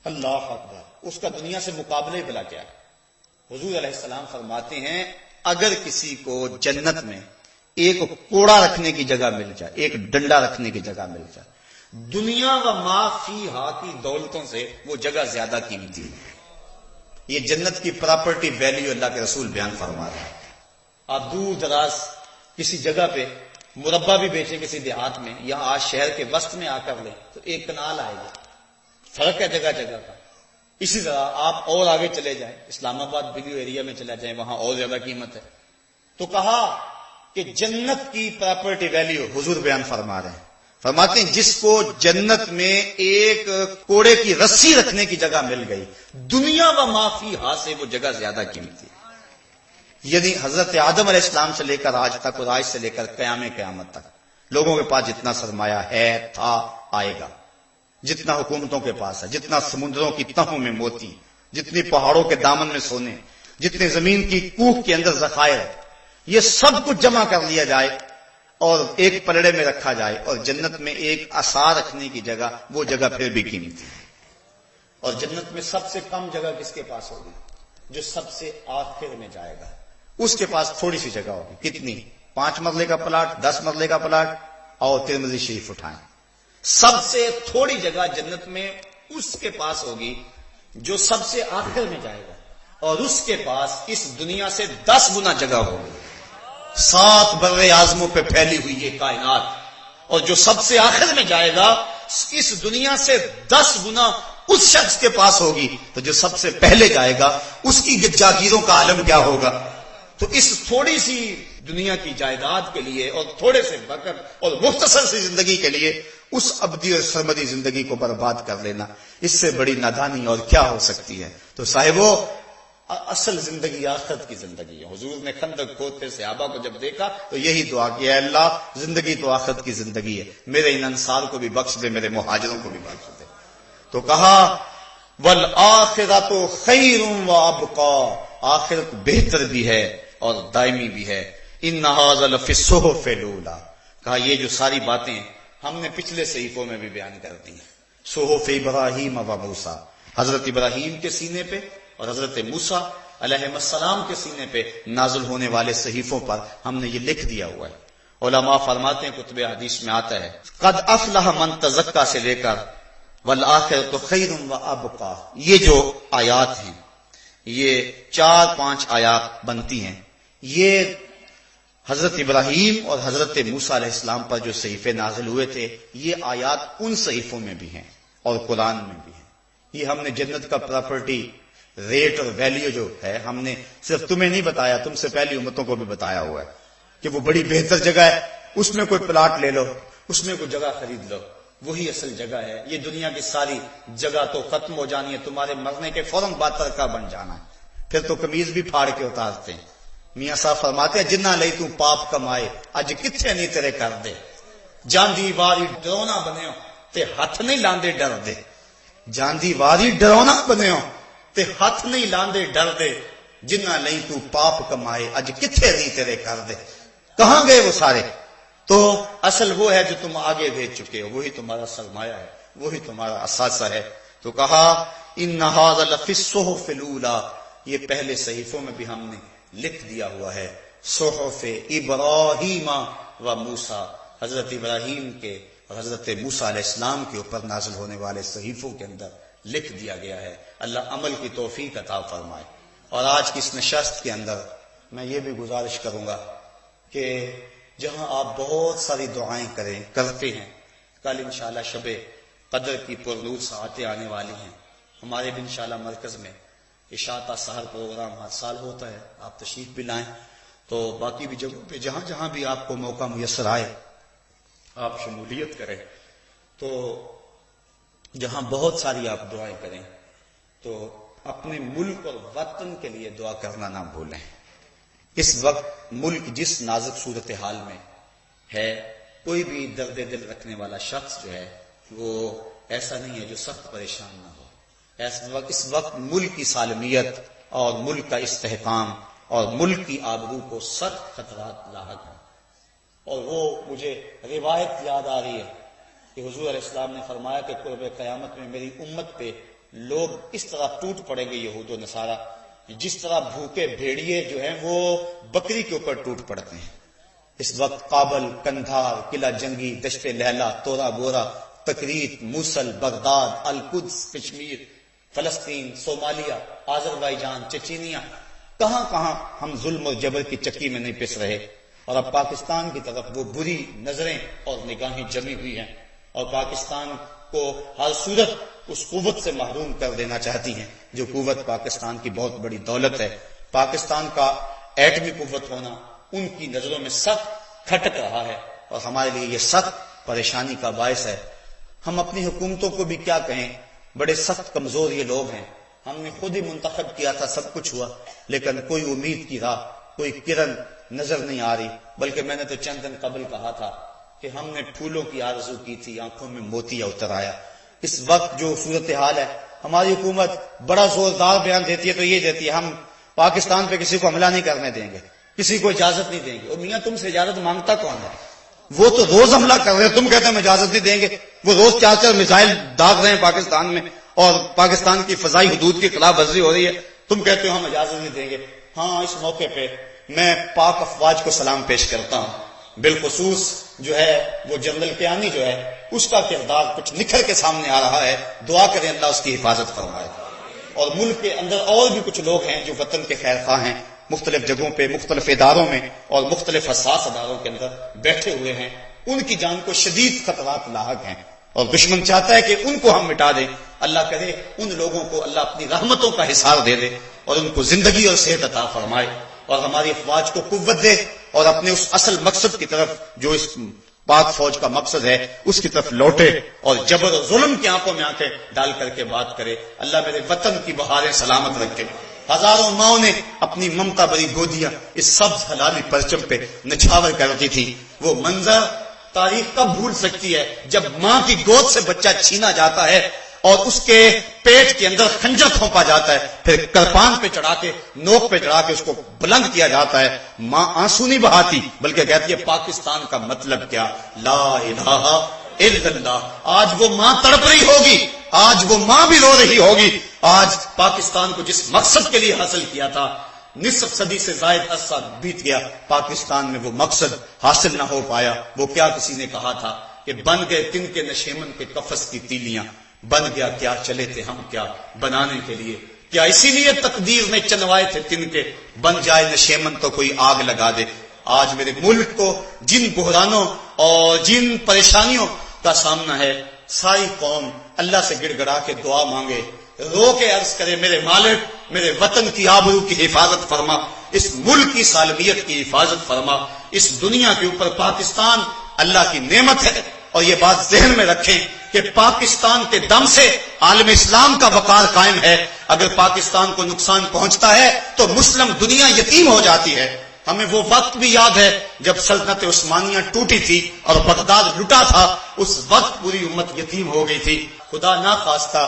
اللہ اکبر، اس کا دنیا سے مقابلے بلا کیا ہے. حضور علیہ السلام فرماتے ہیں اگر کسی کو جنت میں ایک کوڑا رکھنے کی جگہ مل جائے، ایک ڈنڈا رکھنے کی جگہ مل جائے، دنیا و ما فیہا کی دولتوں سے وہ جگہ زیادہ قیمتی ہے. یہ جنت کی پراپرٹی ویلیو اللہ کے رسول بیان فرما رہے ہیں. آپ دور دراز کسی جگہ پہ مربع بھی بیچیں کسی دیہات میں، یا آج شہر کے وسط میں آ کر لیں تو ایک کنال آئے گا. فرق ہے جگہ جگہ کا. اسی طرح آپ اور آگے چلے جائیں، اسلام آباد ویلیو ایریا میں چلا جائیں، وہاں اور زیادہ قیمت ہے. تو کہا کہ جنت کی پراپرٹی ویلیو حضور بیان فرما رہے ہیں. فرماتے ہیں جس کو جنت میں ایک کوڑے کی رسی رکھنے کی جگہ مل گئی، دنیا و ما فیہا سے وہ جگہ زیادہ قیمتی ہے. یعنی حضرت آدم علیہ السلام سے لے کر آج تک، اور آج سے لے کر قیامت تک لوگوں کے پاس جتنا سرمایہ ہے، تھا، آئے گا، جتنا حکومتوں کے پاس ہے، جتنا سمندروں کی تہوں میں موتی، جتنی پہاڑوں کے دامن میں سونے، جتنے زمین کی کوہ کے اندر ذخائر، یہ سب کچھ جمع کر لیا جائے اور ایک پلڑے میں رکھا جائے، اور جنت میں ایک عصا رکھنے کی جگہ، وہ جگہ پھر بھی قیمتی ہے. اور جنت میں سب سے کم جگہ کس کے پاس ہوگی؟ جو سب سے آخر میں جائے گا، اس کے پاس تھوڑی سی جگہ ہوگی. کتنی؟ 5 مرلے کا پلاٹ، 10 مرلے کا پلاٹ. اور ترمذی شریف اٹھائیں، سب سے تھوڑی جگہ جنت میں اس کے پاس ہوگی جو سب سے آخر میں جائے گا، اور اس کے پاس اس دنیا سے 10 گنا جگہ ہوگی. 7 بر اعظموں پہ پھیلی ہوئی یہ کائنات، اور جو سب سے آخر میں جائے گا اس دنیا سے 10 گنا اس شخص کے پاس ہوگی. تو جو سب سے پہلے جائے گا اس کی جاگیروں کا عالم کیا ہوگا. تو اس تھوڑی سی دنیا کی جائیداد کے لیے اور تھوڑے سے وقت اور مختصر سی زندگی کے لیے اس ابدی اور سرمدی زندگی کو برباد کر لینا، اس سے بڑی نادانی اور کیا ہو سکتی ہے. تو صاحبو، اصل زندگی آخرت کی زندگی ہے. حضور نے خندق کھودتے صحابہ کو جب دیکھا تو یہی دعا کی، اے اللہ زندگی تو آخرت کی زندگی ہے، میرے ان انصار کو بھی بخش دے، میرے مہاجروں کو بھی بخش دے. تو کہا والآخرۃ خیر وابقی، آخرت بہتر بھی ہے اور دائمی بھی ہے. ان ھذا لفی الصحف الاولی، کہا یہ جو ساری باتیں ہم نے پچھلے صحیفوں میں بھی بیان کر دی ہیں. صحف ابراہیم و موسیٰ، حضرت ابراہیم کے سینے پہ اور حضرت موسیٰ علیہ السلام کے سینے پہ نازل ہونے والے صحیفوں پر ہم نے یہ لکھ دیا ہوا ہے. علماء فرماتے ہیں، کتب حدیث میں آتا ہے، قد افلح من تزکا سے لے کر والآخرۃ خیر وابقی، یہ جو آیات ہیں، یہ 4-5 آیات بنتی ہیں. یہ حضرت ابراہیم اور حضرت موسیٰ علیہ السلام پر جو صحیفے نازل ہوئے تھے، یہ آیات ان صحیفوں میں بھی ہیں اور قرآن میں بھی ہیں. یہ ہم نے جنت کا پراپرٹی ریٹ اور ویلیو جو ہے، ہم نے صرف تمہیں نہیں بتایا، تم سے پہلی امتوں کو بھی بتایا ہوا ہے کہ وہ بڑی بہتر جگہ ہے، اس میں کوئی پلاٹ لے لو، اس میں کوئی جگہ خرید لو، وہی اصل جگہ ہے. یہ دنیا کی ساری جگہ تو ختم ہو جانی ہے، تمہارے مرنے کے فوراً بعد ترکہ بن جانا ہے، پھر تو قمیض بھی پھاڑ کے اتارتے ہیں. میاں صاحب فرماتے ہیں، جنہ لئی تو پاپ کمائے اج کتنے نہیں تیرے کر دے، جاندی واری ڈرونا بنیو تے ہاتھ نہیں لاندے ڈر دے. جاندی واری ڈرونا بنیو تے ہاتھ نہیں لاندے ڈر دے، جنہ لئی تو پاپ کمائے اج کتنے نہیں تیرے کر دے. کہاں گئے وہ سارے؟ تو اصل وہ ہے جو تم آگے بھیج چکے ہو، وہی تمہارا سرمایہ ہے، وہی تمہارا اثاثہ ہے۔ تو کہا ان ھذا لفی الصحف الاولی، یہ پہلے صحیفوں میں بھی ہم نے لکھ دیا ہوا ہے، صحف ابراہیم و موسیٰ، حضرت ابراہیم کے اور حضرت موسیٰ علیہ السلام کے اوپر نازل ہونے والے صحیفوں کے اندر لکھ دیا گیا ہے۔ اللہ عمل کی توفیق عطا فرمائے۔ اور آج کی اس نشست کے اندر میں یہ بھی گزارش کروں گا کہ جہاں آپ بہت ساری دعائیں کرتے ہیں، کل انشاءاللہ شب قدر کی پرنور ساعتیں آنے والی ہیں، ہمارے بھی انشاءاللہ مرکز میں عشاء تا سحر پروگرام ہر سال ہوتا ہے، آپ تشریف بھی لائیں۔ تو باقی بھی جگہوں پہ جہاں جہاں بھی آپ کو موقع میسر آئے آپ شمولیت کریں۔ تو جہاں بہت ساری آپ دعائیں کریں تو اپنے ملک اور وطن کے لیے دعا کرنا نہ بھولیں۔ اس وقت ملک جس نازک صورتحال میں ہے، کوئی بھی درد دل رکھنے والا شخص جو ہے وہ ایسا نہیں ہے جو سخت پریشان نہ ہو۔ اس وقت ملک کی سالمیت اور ملک کا استحکام اور ملک کی آبرو کو سخت خطرات لاحق ہیں۔ اور وہ مجھے روایت یاد آ رہی ہے کہ حضور علیہ السلام نے فرمایا کہ قرب قیامت میں میری امت پہ لوگ اس طرح ٹوٹ پڑیں گے، یہود و نصارہ، جس طرح بھوکے بھیڑیے جو ہیں وہ بکری کے اوپر ٹوٹ پڑتے ہیں۔ اس وقت کابل، کندھار، قلعہ جنگی، دشت لیلا، تورا بورا، تکریت، موصل، بغداد، القدس، کشمیر، فلسطین، صومالیہ، آذربائیجان، چچینیا، کہاں کہاں ہم ظلم اور جبر کی چکی میں نہیں پس رہے، اور اب پاکستان کی طرف وہ بری نظریں اور نگاہیں جمی ہوئی ہیں اور پاکستان کو ہر صورت اس قوت سے محروم کر دینا چاہتی ہیں جو قوت پاکستان کی بہت بڑی دولت ہے۔ پاکستان کا ایٹمی قوت ہونا ان کی نظروں میں سخت کھٹک رہا ہے اور ہمارے لیے یہ سخت پریشانی کا باعث ہے۔ ہم اپنی حکومتوں کو بھی کیا کہیں، بڑے سخت کمزور یہ لوگ ہیں۔ ہم نے خود ہی منتخب کیا تھا، سب کچھ ہوا، لیکن کوئی امید کی راہ، کوئی کرن نظر نہیں آ رہی۔ بلکہ میں نے تو چند دن قبل کہا تھا کہ ہم نے پھولوں کی آرزو کی تھی، آنکھوں میں موتیا اتر آیا۔ اس وقت جو صورتحال ہے، ہماری حکومت بڑا زوردار بیان دیتی ہے تو یہ دیتی ہے ہم پاکستان پہ کسی کو حملہ نہیں کرنے دیں گے، کسی کو اجازت نہیں دیں گے۔ اور میاں تم سے اجازت مانگتا کون ہے؟ وہ تو روز حملہ کر رہے ہیں، تم کہتے ہیں ہم اجازت نہیں دیں گے۔ وہ روز 4 میزائل داغ رہے ہیں پاکستان میں اور پاکستان کی فضائی حدود کی خلاف ورزی ہو رہی ہے، تم کہتے ہو ہم اجازت نہیں دیں گے۔ ہاں، اس موقع پہ میں پاک افواج کو سلام پیش کرتا ہوں، بالخصوص جو ہے وہ جنرل کیانی جو ہے اس کا کردار کچھ نکھر کے سامنے آ رہا ہے۔ دعا کریں اللہ اس کی حفاظت فرمائے۔ اور ملک کے اندر اور بھی کچھ لوگ ہیں جو وطن کے خیر خواہ ہیں، مختلف جگہوں پہ، مختلف اداروں میں اور مختلف حساس اداروں کے اندر بیٹھے ہوئے ہیں، ان کی جان کو شدید خطرات لاحق ہیں اور دشمن چاہتا ہے کہ ان کو ہم مٹا دیں۔ اللہ کرے ان لوگوں کو اللہ اپنی رحمتوں کا حصار دے دے اور ان کو زندگی اور صحت عطا فرمائے اور ہماری افواج کو قوت دے اور اپنے اس اصل مقصد کی طرف جو اس پاک فوج کا مقصد ہے اس کی طرف لوٹے اور جبر و ظلم کی آنکھوں میں آنکھیں ڈال کر کے بات کرے۔ اللہ میرے وطن کی بہاریں سلامت رکھے۔ ہزاروں ماؤں نے اپنی ممتا بری گودیاں اس سبز حلالی پرچم پہ نچھاور کرتی تھی۔ وہ منظر تاریخ کب بھول سکتی ہے جب ماں کی گود سے بچہ چھینا جاتا ہے اور اس کے پیٹ کے اندر خنجر پھونپا جاتا ہے، پھر کرپان پہ چڑھا کے، نوک پہ چڑھا کے اس کو بلند کیا جاتا ہے۔ ماں آنسو نہیں بہاتی بلکہ کہتی ہے پاکستان کا مطلب کیا، لا الہ الا اللہ۔ آج وہ ماں تڑپ رہی ہوگی، آج وہ ماں بھی رو رہی ہوگی۔ آج پاکستان کو جس مقصد کے لیے حاصل کیا تھا، نصف صدی سے زائد عرصہ بیت گیا، پاکستان میں وہ مقصد حاصل نہ ہو پایا۔ وہ کیا کسی نے کہا تھا کہ بن گئے تن کے نشیمن کے قفس کی تیلیاں، بن گیا کیا چلے تھے ہم کیا بنانے کے لیے، کیا اسی لیے تقدیر میں چنوائے تھے تن کے، بن جائے نشیمن تو کوئی آگ لگا دے۔ آج میرے ملک کو جن بحرانوں اور جن پریشانیوں کا سامنا ہے، ساری قوم اللہ سے گڑ گڑا کے دعا مانگے، رو کے عرض کرے میرے مالک میرے وطن کی آبرو کی حفاظت فرما، اس ملک کی سالمیت کی حفاظت فرما۔ اس دنیا کے اوپر پاکستان اللہ کی نعمت ہے اور یہ بات ذہن میں رکھیں کہ پاکستان کے دم سے عالم اسلام کا وقار قائم ہے۔ اگر پاکستان کو نقصان پہنچتا ہے تو مسلم دنیا یتیم ہو جاتی ہے۔ ہمیں وہ وقت بھی یاد ہے جب سلطنت عثمانیہ ٹوٹی تھی اور بغداد لٹا تھا، اس وقت پوری امت یتیم ہو گئی تھی۔ خدا نہ خواستہ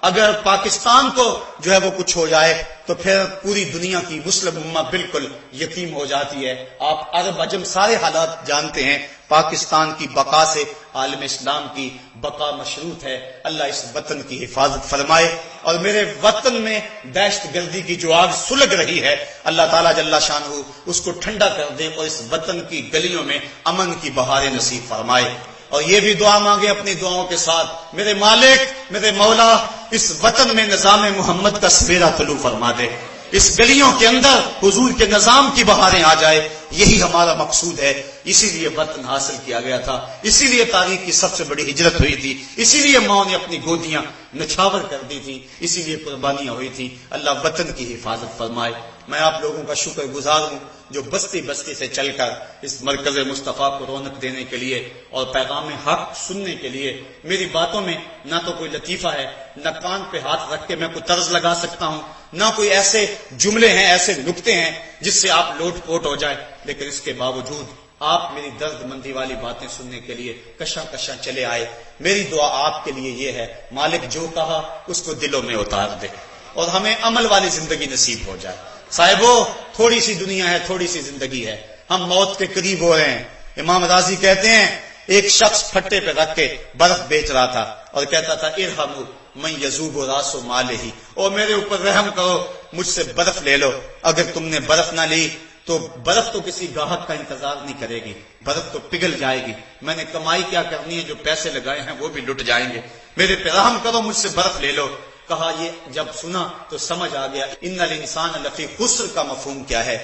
اگر پاکستان کو جو ہے وہ کچھ ہو جائے تو پھر پوری دنیا کی مسلم امہ بالکل یتیم ہو جاتی ہے. آپ عرب عجم سارے حالات جانتے ہیں. پاکستان کی بقا سے عالم اسلام کی بقا مشروط ہے. اللہ اس وطن کی حفاظت فرمائے. اور میرے وطن میں دہشت گردی کی جو آگ سلگ رہی ہے اللہ تعالیٰ جل شانہ اس کو ٹھنڈا کر دے اور اس وطن کی گلیوں میں امن کی بہاریں نصیب فرمائے. اور یہ بھی دعا مانگے اپنی دعاؤں کے ساتھ, میرے مالک میرے مولا اس وطن میں نظام محمد کا سویرا طلوع فرما دے, اس گلیوں کے اندر حضور کے نظام کی بہاریں آ جائے. یہی ہمارا مقصود ہے. اسی لیے وطن حاصل کیا گیا تھا, اسی لیے تاریخ کی سب سے بڑی ہجرت ہوئی تھی, اسی لیے ماں نے اپنی گودیاں نچھاور کر دی تھی, اسی لیے قربانیاں ہوئی تھی. اللہ وطن کی حفاظت فرمائے. میں آپ لوگوں کا شکر گزار ہوں جو بستی بستی سے چل کر اس مرکز مصطفیٰ کو رونق دینے کے لیے اور پیغام حق سننے کے لیے. میری باتوں میں نہ تو کوئی لطیفہ ہے, نہ کان پہ ہاتھ رکھ کے میں کوئی طرز لگا سکتا ہوں, نہ کوئی ایسے جملے ہیں, ایسے نکتے ہیں جس سے آپ لوٹ پوٹ ہو جائے. لیکن اس کے باوجود آپ میری درد مندی والی باتیں سننے کے لیے کشاں کشاں چلے آئے. میری دعا آپ کے لیے یہ ہے, مالک جو کہا اس کو دلوں میں اتار دے اور ہمیں عمل والی زندگی نصیب ہو جائے. صاحبو تھوڑی سی دنیا ہے, تھوڑی سی زندگی ہے, ہم موت کے قریب ہو رہے ہیں. امام راضی کہتے ہیں ایک شخص پھٹے پہ رکھ کے برف بیچ رہا تھا اور کہتا تھا ارحموا من یذوب راس مالہ, اور میرے اوپر رحم کرو, مجھ سے برف لے لو. اگر تم نے برف نہ لی تو برف تو کسی گاہک کا انتظار نہیں کرے گی, برف تو پگھل جائے گی. میں نے کمائی کیا کرنی ہے, جو پیسے لگائے ہیں وہ بھی لٹ جائیں گے. میرے پہ رحم کرو, مجھ سے برف لے لو. کہا یہ جب سنا تو سمجھ آ گیا ان الانسان لفی خسر کا مفہوم کیا ہے.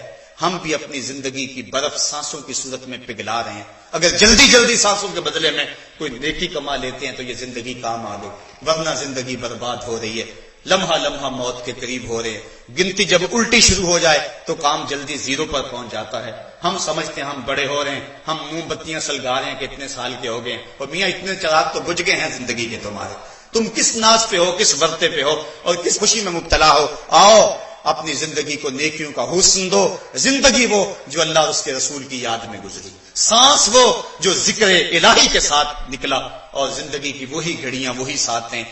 ہم بھی اپنی زندگی کی برف سانسوں کی صورت میں پگھلا رہے ہیں. اگر جلدی جلدی سانسوں کے بدلے میں کوئی نیکی کما لیتے ہیں تو یہ زندگی کام آ گئی, ورنہ زندگی برباد ہو رہی ہے. لمحہ لمحہ موت کے قریب ہو رہے ہیں. گنتی جب الٹی شروع ہو جائے تو کام جلدی زیرو پر پہنچ جاتا ہے. ہم سمجھتے ہیں ہم بڑے ہو رہے ہیں, ہم موم بتیاں سلگا رہے ہیں کہ اتنے سال کے ہو گئے ہیں, اور میاں اتنے چراغ تو بجھ گئے ہیں زندگی کے تمہارے. تم کس ناز پہ ہو, کس ورتے پہ ہو اور کس خوشی میں مبتلا ہو. آؤ اپنی زندگی کو نیکیوں کا حسن دو. زندگی وہ جو اللہ اور اس کے رسول کی یاد میں گزری, سانس وہ جو ذکر الہی کے ساتھ نکلا, اور زندگی کی وہی گھڑیاں وہی ساتھ ہیں.